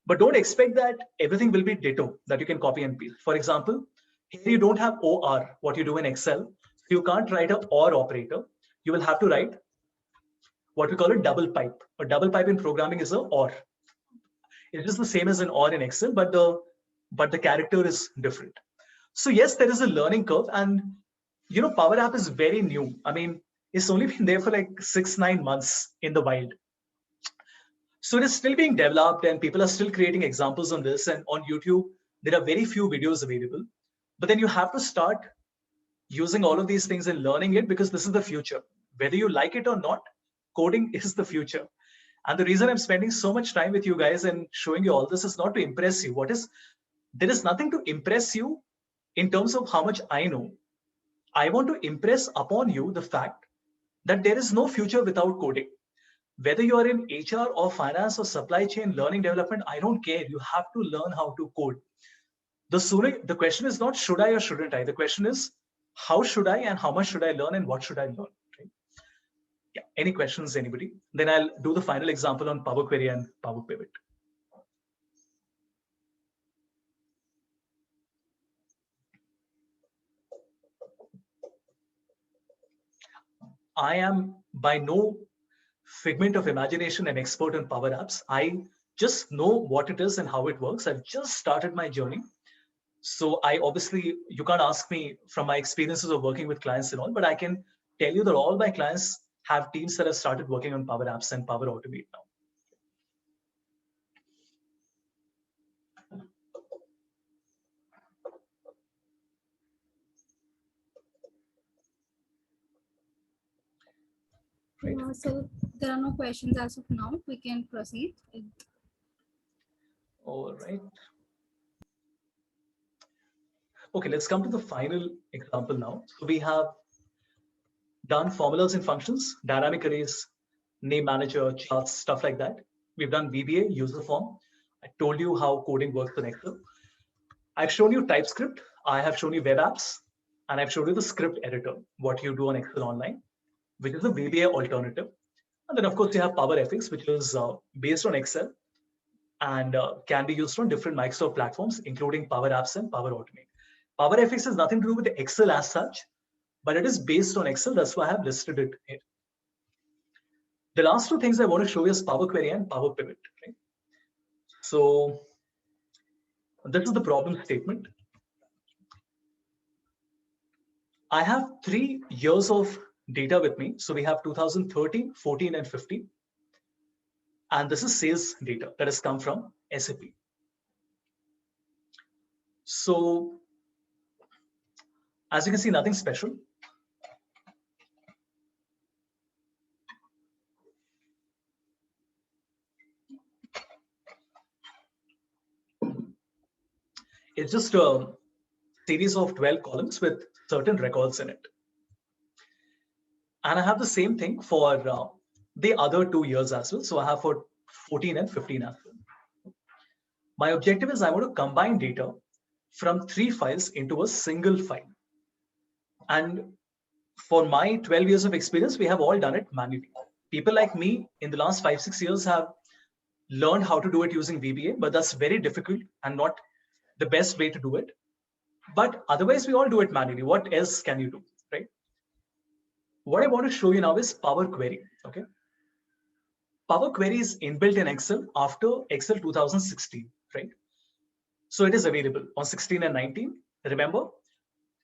But don't expect that everything will be ditto, that you can copy and paste. For example, here you don't have OR, what you do in Excel. So you can't write a OR operator. You will have to write what we call a double pipe. A double pipe in programming is a OR. It is the same as an OR in Excel, but the character is different. So yes, there is a learning curve, and you know, Power App is very new. I mean, it's only been there for like 6-9 months in the wild. So it is still being developed, and people are still creating examples on this. And on YouTube, there are very few videos available. But then you have to start using all of these things and learning it, because this is the future. Whether you like it or not, coding is the future. And the reason I'm spending so much time with you guys and showing you all this is not to impress you. There is nothing to impress you in terms of how much I know. I want to impress upon you the fact that there is no future without coding. Whether you are in HR or finance or supply chain, learning development, I don't care. You have to learn how to code. The question is not should I or shouldn't I? The question is how should I and how much should I learn and what should I learn? Right? Yeah. Any questions, anybody? Then I'll do the final example on Power Query and Power Pivot. I am by no figment of imagination an expert on Power Apps. I just know what it is and how it works. I've just started my journey. So you can't ask me from my experiences of working with clients and all, but I can tell you that all my clients have teams that have started working on Power Apps and Power Automate now. Right. So there are no questions as of now. We can proceed. All right. Okay, let's come to the final example now. So we have done formulas and functions, dynamic arrays, name manager, charts, stuff like that. We've done VBA, user form. I told you how coding works in Excel. I've shown you TypeScript. I have shown you web apps, and I've shown you the script editor, what you do on Excel Online, which is a VBA alternative. And then of course you have PowerFX, which is based on Excel and can be used on different Microsoft platforms, including Power Apps and Power Automate. PowerFX has nothing to do with the Excel as such, but it is based on Excel. That's why I have listed it here. The last two things I want to show you is Power Query and Power Pivot. Right? So this is the problem statement. I have 3 years of data with me. So we have 2013, 14, and 15. And this is sales data that has come from SAP. So as you can see, nothing special. It's just a series of 12 columns with certain records in it. And I have the same thing for the other 2 years as well. So I have for 14 and 15 as well. My objective is I want to combine data from 3 files into a single file. And for my 12 years of experience, we have all done it manually. People like me in the last 5-6 years have learned how to do it using VBA, but that's very difficult and not the best way to do it. But otherwise, we all do it manually. What else can you do, right? What I want to show you now is Power Query, okay? Power Query is inbuilt in Excel after Excel 2016, right? So it is available on 16 and 19. Remember,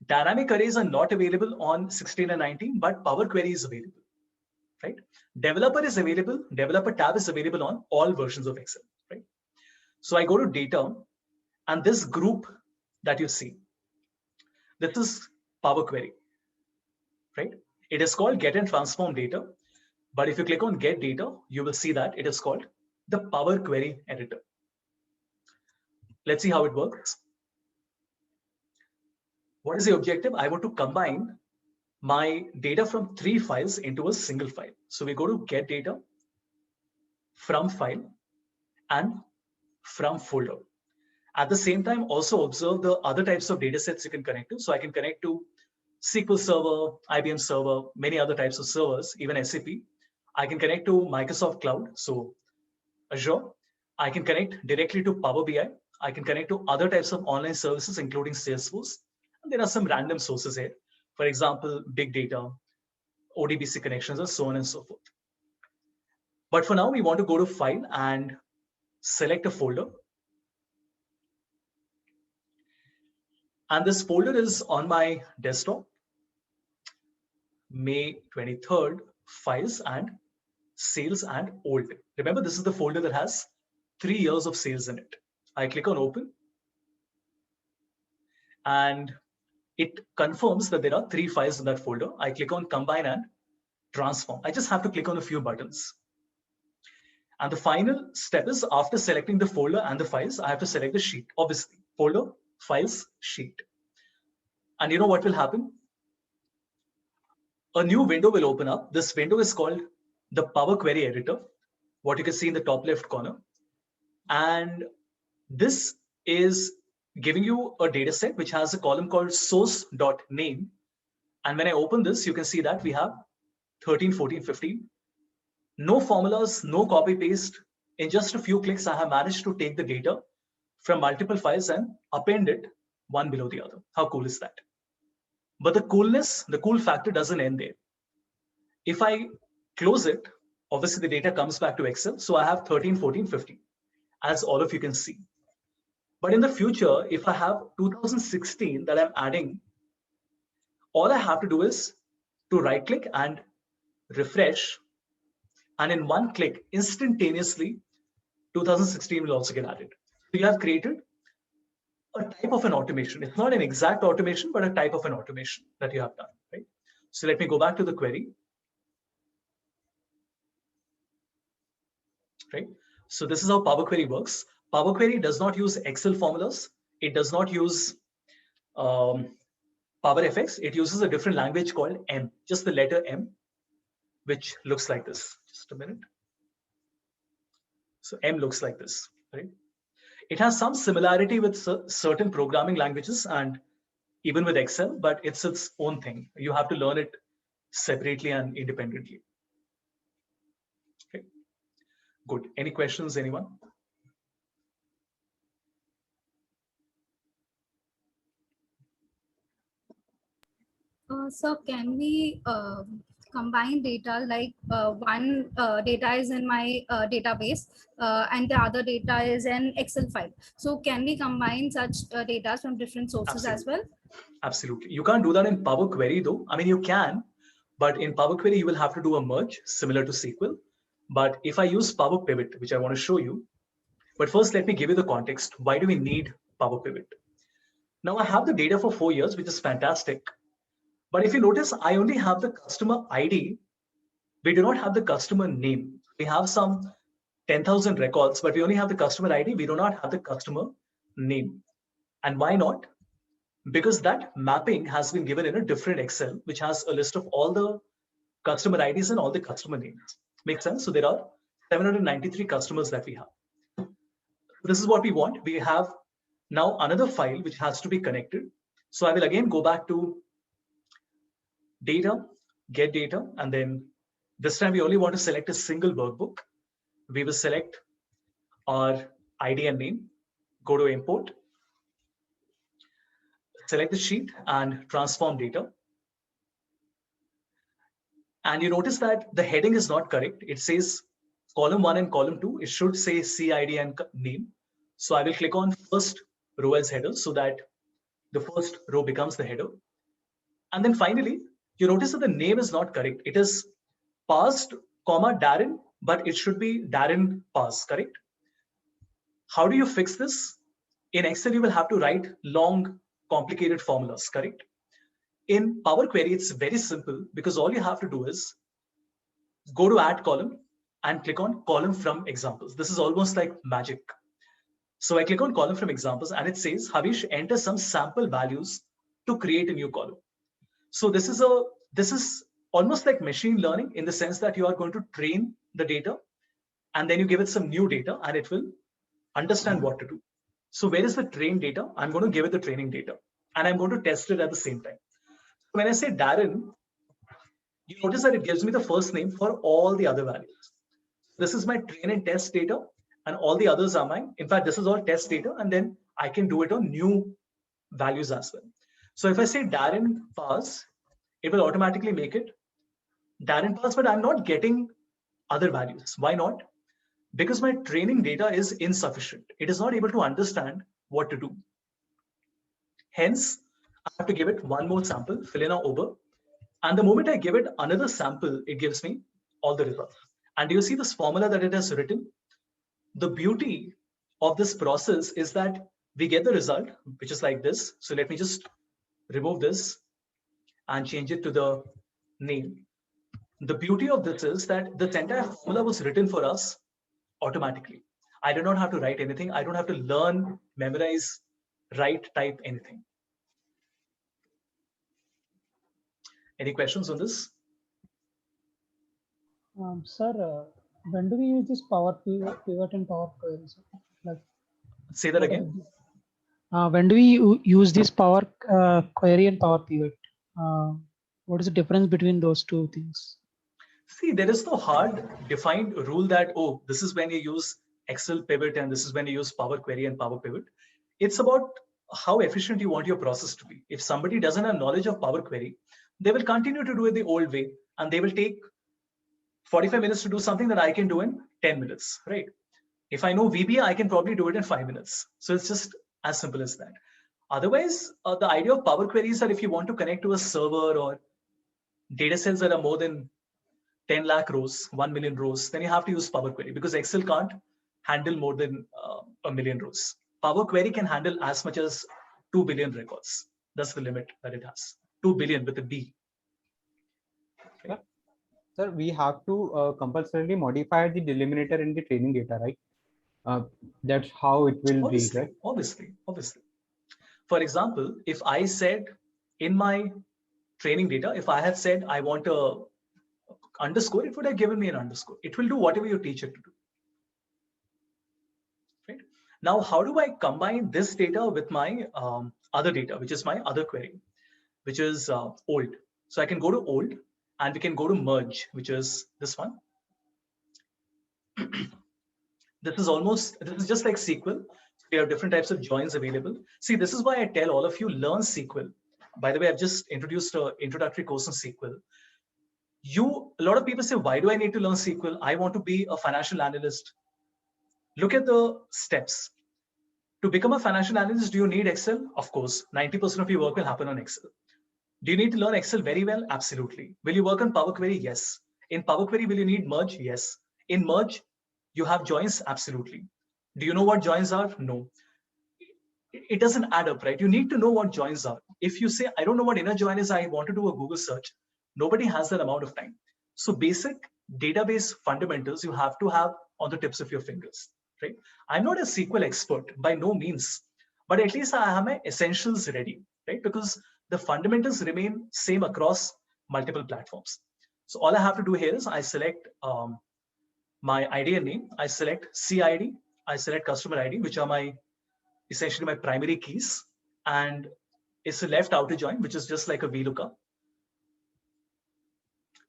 Dynamic arrays are not available on 16 and 19, but Power Query is available, right? Developer is available. Developer tab is available on all versions of Excel, right? So I go to data, and this group that you see, this is Power Query, right? It is called Get and Transform Data. But if you click on Get Data, you will see that it is called the Power Query Editor. Let's see how it works. What is the objective? I want to combine my data from 3 files into a single file. So we go to Get Data, From File, and From Folder. At the same time, also observe the other types of data sets you can connect to. So I can connect to SQL Server, IBM Server, many other types of servers, even SAP. I can connect to Microsoft Cloud, so Azure. I can connect directly to Power BI. I can connect to other types of online services, including Salesforce. And there are some random sources here. For example, big data, ODBC connections, and so on and so forth. But for now, we want to go to File and select a folder. And this folder is on my desktop, May 23rd, Files and Sales and Old. Remember, this is the folder that has 3 years of sales in it. I click on Open, and it confirms that there are 3 files in that folder. I click on Combine and Transform. I just have to click on a few buttons. And the final step is, after selecting the folder and the files, I have to select the sheet. Obviously, folder, files, sheet. And you know what will happen? A new window will open up. This window is called the Power Query Editor, what you can see in the top left corner. And this is giving you a data set which has a column called source.name. And when I open this, you can see that we have 13, 14, 15. No formulas, no copy paste. In just a few clicks, I have managed to take the data from multiple files and append it one below the other. How cool is that? But the coolness, the cool factor doesn't end there. If I close it, obviously the data comes back to Excel. So I have 13, 14, 15, as all of you can see. But in the future, if I have 2016 that I'm adding, all I have to do is to right click and refresh. And in one click, instantaneously, 2016 will also get added. So you have created a type of an automation. It's not an exact automation, but a type of an automation that you have done, right? So let me go back to the query. Right? So this is how Power Query works. Power Query does not use Excel formulas. It does not use PowerFX. It uses a different language called M, just the letter M, which looks like this. Just a minute. So M looks like this, right? It has some similarity with certain programming languages and even with Excel, but it's its own thing. You have to learn it separately and independently. Okay, good. Any questions, anyone? So can we combine data, like one data is in my database and the other data is an Excel file? So can we combine such data from different sources as well? Absolutely. You can't do that in Power Query though. I mean, you can, but in Power Query, you will have to do a merge similar to SQL. But if I use Power Pivot, which I want to show you, but first let me give you the context. Why do we need Power Pivot? Now I have the data for 4 years, which is fantastic. But if you notice, I only have the customer ID. We do not have the customer name. We have some 10,000 records, but we only have the customer ID. We do not have the customer name. And why not? Because that mapping has been given in a different Excel, which has a list of all the customer IDs and all the customer names. Makes sense? So there are 793 customers that we have. This is what we want. We have now another file which has to be connected. So I will again go back to data, get data, and then this time we only want to select a single workbook. We will select our ID and name, go to import, select the sheet and transform data. And you notice that the heading is not correct. It says column 1 and column 2. It should say CID and name. So I will click on first row as header so that the first row becomes the header. And then finally, you notice that the name is not correct. It is parsed, comma, Darren, but it should be Darren parse, correct? How do you fix this? In Excel, you will have to write long, complicated formulas, correct? In Power Query, it's very simple because all you have to do is go to add column and click on column from examples. This is almost like magic. So I click on column from examples and it says, Havish, enter some sample values to create a new column. So this is almost like machine learning in the sense that you are going to train the data and then you give it some new data and it will understand what to do. So where is the trained data? I'm going to give it the training data and I'm going to test it at the same time. When I say Darren, you notice that it gives me the first name for all the other values. This is my train and test data and all the others are mine. In fact, this is all test data and then I can do it on new values as well. So if I say Darren parse, it will automatically make it Darren parse, but I'm not getting other values. Why not? Because my training data is insufficient. It is not able to understand what to do. Hence, I have to give it one more sample, fill in over. And the moment I give it another sample, it gives me all the results. And do you see this formula that it has written? The beauty of this process is that we get the result, which is like this. So let me just remove this and change it to the name. The beauty of this is that the entire formula was written for us automatically. I do not have to write anything. I don't have to learn, memorize, write, type anything. Any questions on this? Sir, when do we use this Power Pivot and Power Query? Like, say that again. When do we use this Power Query and Power Pivot? What is the difference between those two things? See, there is no hard defined rule that, oh, this is when you use Excel pivot and this is when you use Power Query and Power Pivot. It's about how efficient you want your process to be. If somebody doesn't have knowledge of Power Query, they will continue to do it the old way and they will take 45 minutes to do something that I can do in 10 minutes, right? If I know VBA, I can probably do it in 5 minutes. So it's just as simple as that. Otherwise, the idea of Power Query is that if you want to connect to a server or data sets that are more than 10 lakh rows, 1 million rows, then you have to use Power Query because Excel can't handle more than a million rows. Power Query can handle as much as 2 billion records. That's the limit that it has. 2 billion with a B. Okay. Sir, we have to compulsorily modify the delimiter in the training data, right? That's how it will read, right? Obviously. For example, if I said in my training data, if I had said I want a underscore, it would have given me an underscore. It will do whatever you teach it to do. Right? Now, how do I combine this data with my other data, which is my other query, which is old? So I can go to old and we can go to merge, which is this one. This is just like SQL. We have different types of joins available. See, this is why I tell all of you, learn SQL. By the way, I've just introduced an introductory course on SQL. A lot of people say, why do I need to learn SQL? I want to be a financial analyst. Look at the steps. To become a financial analyst, do you need Excel? Of course, 90% of your work will happen on Excel. Do you need to learn Excel very well? Absolutely. Will you work on Power Query? Yes. In Power Query, will you need merge? Yes. In merge, you have joins? Absolutely. Do you know what joins are? No. It doesn't add up, right? You need to know what joins are. If you say, I don't know what inner join is, I want to do a Google search. Nobody has that amount of time. So basic database fundamentals you have to have on the tips of your fingers, right? I'm not a SQL expert by no means, but at least I have my essentials ready, right? Because the fundamentals remain same across multiple platforms. So all I have to do here is I select my ID and name, I select CID, I select customer ID, which are essentially my primary keys, and it's a left outer join, which is just like a VLOOKUP.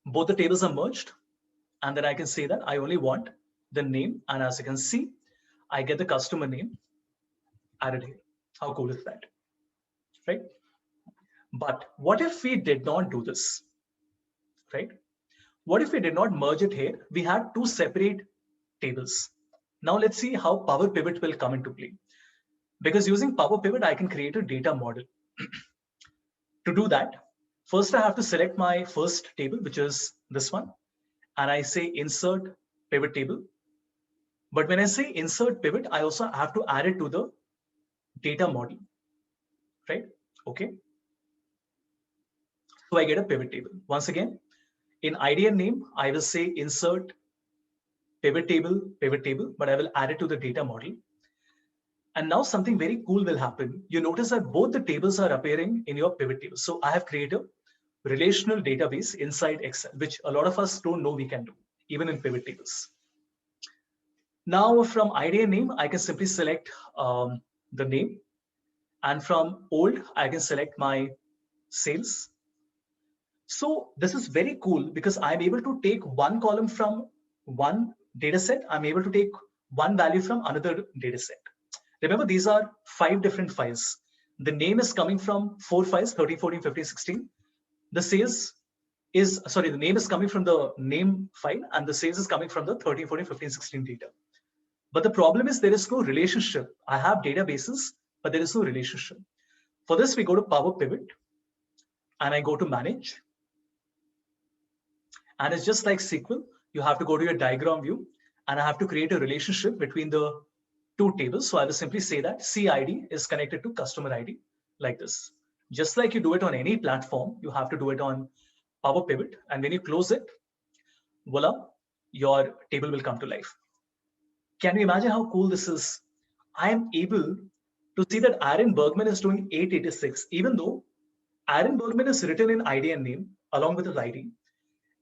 Both the tables are merged, and then I can say that I only want the name, and as you can see, I get the customer name added here. How cool is that, right? But what if we did not do this, right? What if we did not merge it here? We had two separate tables. Now let's see how Power Pivot will come into play. Because using Power Pivot, I can create a data model. To do that, First, I have to select my first table, which is this one. And I say insert pivot table. But when I say insert pivot, I also have to add it to the data model, right? Okay. So I get a pivot table. Once again, in IDN name, I will say insert pivot table, but I will add it to the data model. And now something very cool will happen. You notice that both the tables are appearing in your pivot table. So I have created a relational database inside Excel, which a lot of us don't know we can do, even in pivot tables. Now from IDN name, I can simply select the name. And from old, I can select my sales. So this is very cool because I'm able to take one column from one data set. I'm able to take one value from another data set. Remember, these are 5 different files. The name is coming from 4 files, 13, 14, 15, 16. The sales is, sorry, the name is coming from the name file and the sales is coming from the 13, 14, 15, 16 data. But the problem is there is no relationship. I have databases, but there is no relationship. For this, we go to Power Pivot and I go to Manage. And it's just like SQL. You have to go to your diagram view and I have to create a relationship between the 2 tables. So I will simply say that CID is connected to customer ID like this. Just like you do it on any platform, you have to do it on Power Pivot. And when you close it, voila, your table will come to life. Can you imagine how cool this is? I am able to see that Aaron Bergman is doing 886, even though Aaron Bergman is written in IDN name along with his ID.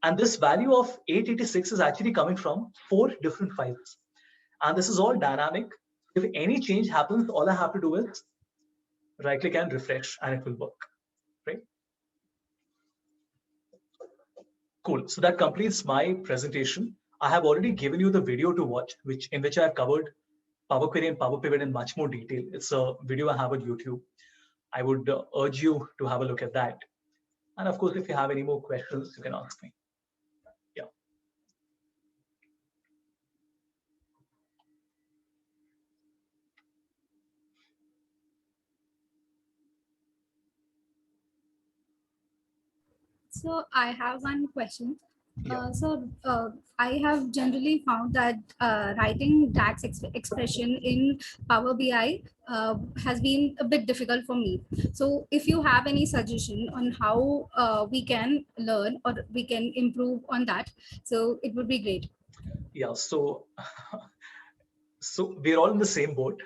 And this value of 886 is actually coming from 4 different files. And this is all dynamic. If any change happens, all I have to do is right click and refresh and it will work, right? Cool. So that completes my presentation. I have already given you the video to watch, in which I have covered Power Query and Power Pivot in much more detail. It's a video I have on YouTube. I would urge you to have a look at that. And of course, if you have any more questions, you can ask me. Yeah. So I have one question. Yeah. I have generally found that writing DAX expression in Power BI has been a bit difficult for me. So if you have any suggestion on how we can learn or we can improve on that, so it would be great. Yeah, so we're all in the same boat.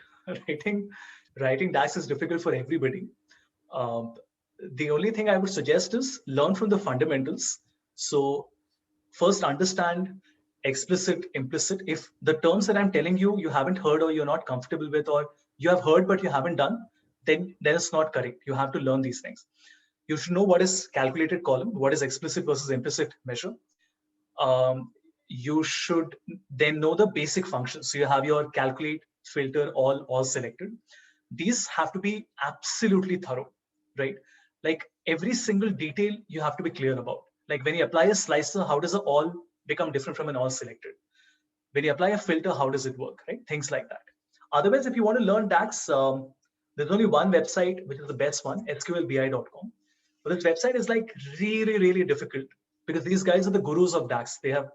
Writing DAX is difficult for everybody. The only thing I would suggest is learn from the fundamentals. So first understand explicit, implicit. If the terms that I'm telling you, you haven't heard or you're not comfortable with, or you have heard but you haven't done, then it's not correct. You have to learn these things. You should know what is calculated column, what is explicit versus implicit measure. You should then know the basic functions. So you have your calculate, filter, all selected. These have to be absolutely thorough, right? Like every single detail you have to be clear about. Like when you apply a slicer, how does it all become different from an all selected? When you apply a filter, how does it work, right? Things like that. Otherwise, if you want to learn DAX, there's only one website, which is the best one, sqlbi.com. But this website is like really, really difficult because these guys are the gurus of DAX. They have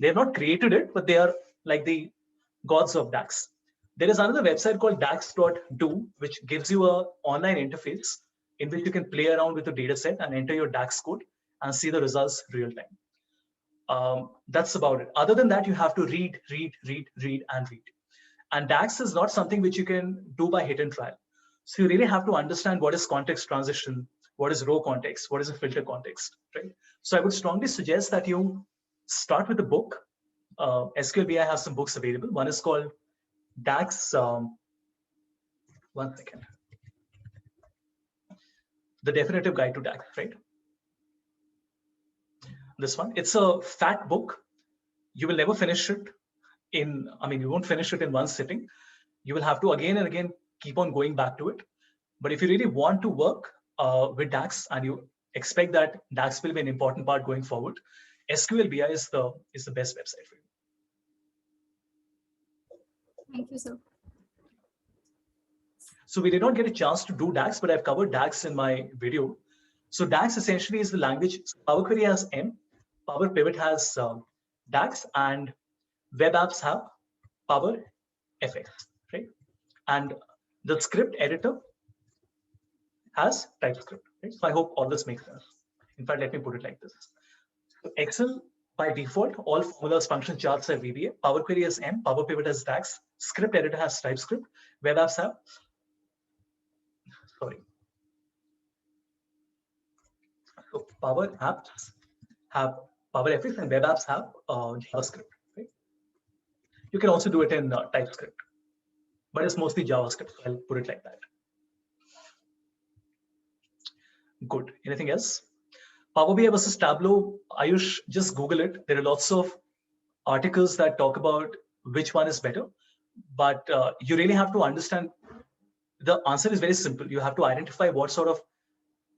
not created it, but they are like the gods of DAX. There is another website called dax.do, which gives you an online interface in which you can play around with the data set and enter your DAX code and see the results real time. That's about it. Other than that, you have to read. And DAX is not something which you can do by hit and trial. So you really have to understand what is context transition, what is row context, what is a filter context, right? So I would strongly suggest that you start with a book. SQLBI has some books available. One is called DAX. One second. The Definitive Guide to DAX, right? This one. It's a fat book. You will never finish it you won't finish it in one sitting. You will have to again and again keep on going back to it. But if you really want to work with DAX and you expect that DAX will be an important part going forward, SQLBI is the best website for you. Thank you, sir. So we did not get a chance to do DAX, but I've covered DAX in my video. So DAX essentially is the language. Power Query has M, Power Pivot has DAX, and web apps have Power FX, right? And the script editor has TypeScript, right? So I hope all this makes sense. In fact, let me put it like this. So Excel, by default, all formulas, functions, charts have VBA. Power Query has M, Power Pivot has DAX, script editor has TypeScript, web apps have, so Power Apps have Power FX and web apps have JavaScript, right? You can also do it in TypeScript, but it's mostly JavaScript. So I'll put it like that. Good. Anything else? Power BI versus Tableau. Ayush, just Google it. There are lots of articles that talk about which one is better, but you really have to understand. The answer is very simple. You have to identify what sort of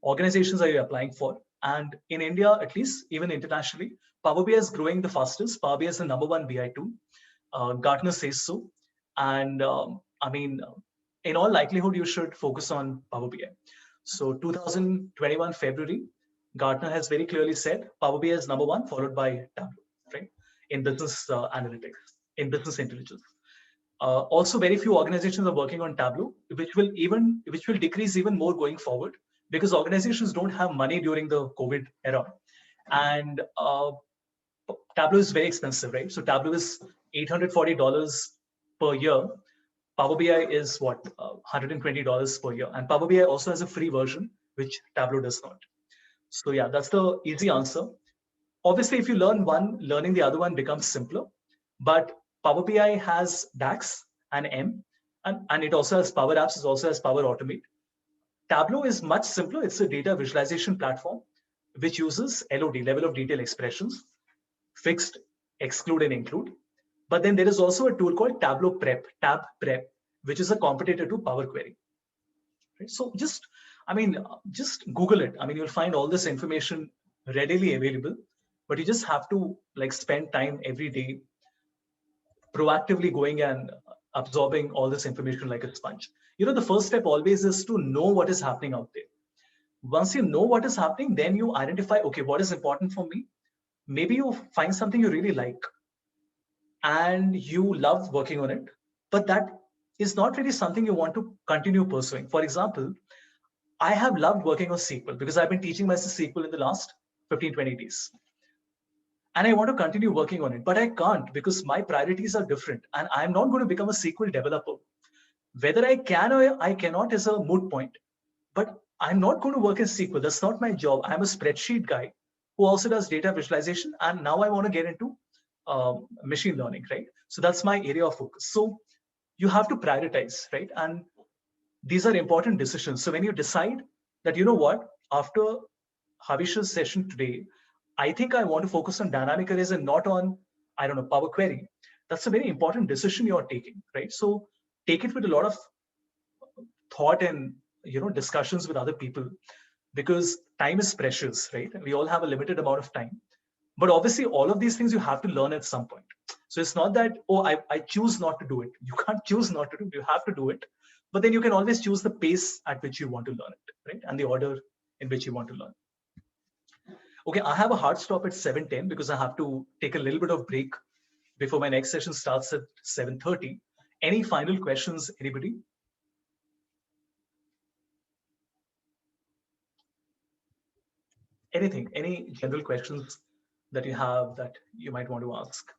organizations are you applying for. And in India, at least, even internationally, Power BI is growing the fastest. Power BI is the #1 BI tool. Gartner says so. And I mean, in all likelihood, you should focus on Power BI. So 2021 February, Gartner has very clearly said Power BI is #1, followed by Tableau, right? In business analytics, in business intelligence. Also, very few organizations are working on Tableau, which will decrease even more going forward, because organizations don't have money during the COVID era, and Tableau is very expensive, right? So Tableau is $840 per year. Power BI is what, $120 per year, and Power BI also has a free version, which Tableau does not. So yeah, that's the easy answer. Obviously, if you learn one, learning the other one becomes simpler. But Power BI has DAX and M, and it also has Power Apps, it also has Power Automate. Tableau is much simpler. It's a data visualization platform which uses LOD, level of detail expressions, fixed, exclude, and include. But then there is also a tool called Tableau Prep, Tab Prep, which is a competitor to Power Query. Right? So just Google it. I mean, you'll find all this information readily available, but you just have to like spend time every day proactively going and absorbing all this information like a sponge. You know, the first step always is to know what is happening out there. Once you know what is happening, then you identify, okay, what is important for me? Maybe you find something you really like and you love working on it, but that is not really something you want to continue pursuing. For example, I have loved working on SQL because I've been teaching myself SQL in the last 15, 20 days. And I want to continue working on it, but I can't because my priorities are different and I'm not going to become a SQL developer. Whether I can or I cannot is a moot point, but I'm not going to work in SQL. That's not my job. I'm a spreadsheet guy who also does data visualization. And now I want to get into machine learning, right? So that's my area of focus. So you have to prioritize, right? And these are important decisions. So when you decide that, you know what, after Havish's session today, I think I want to focus on dynamic arrays and not on, I don't know, Power Query. That's a very important decision you're taking, right? So take it with a lot of thought and, you know, discussions with other people, because time is precious, right? We all have a limited amount of time. But obviously, all of these things you have to learn at some point. So it's not that, oh, I choose not to do it. You can't choose not to do it. You have to do it. But then you can always choose the pace at which you want to learn it, right? And the order in which you want to learn. Okay, I have a hard stop at 7:10 because I have to take a little bit of break before my next session starts at 7:30. Any final questions, anybody? Anything, any general questions that you have that you might want to ask?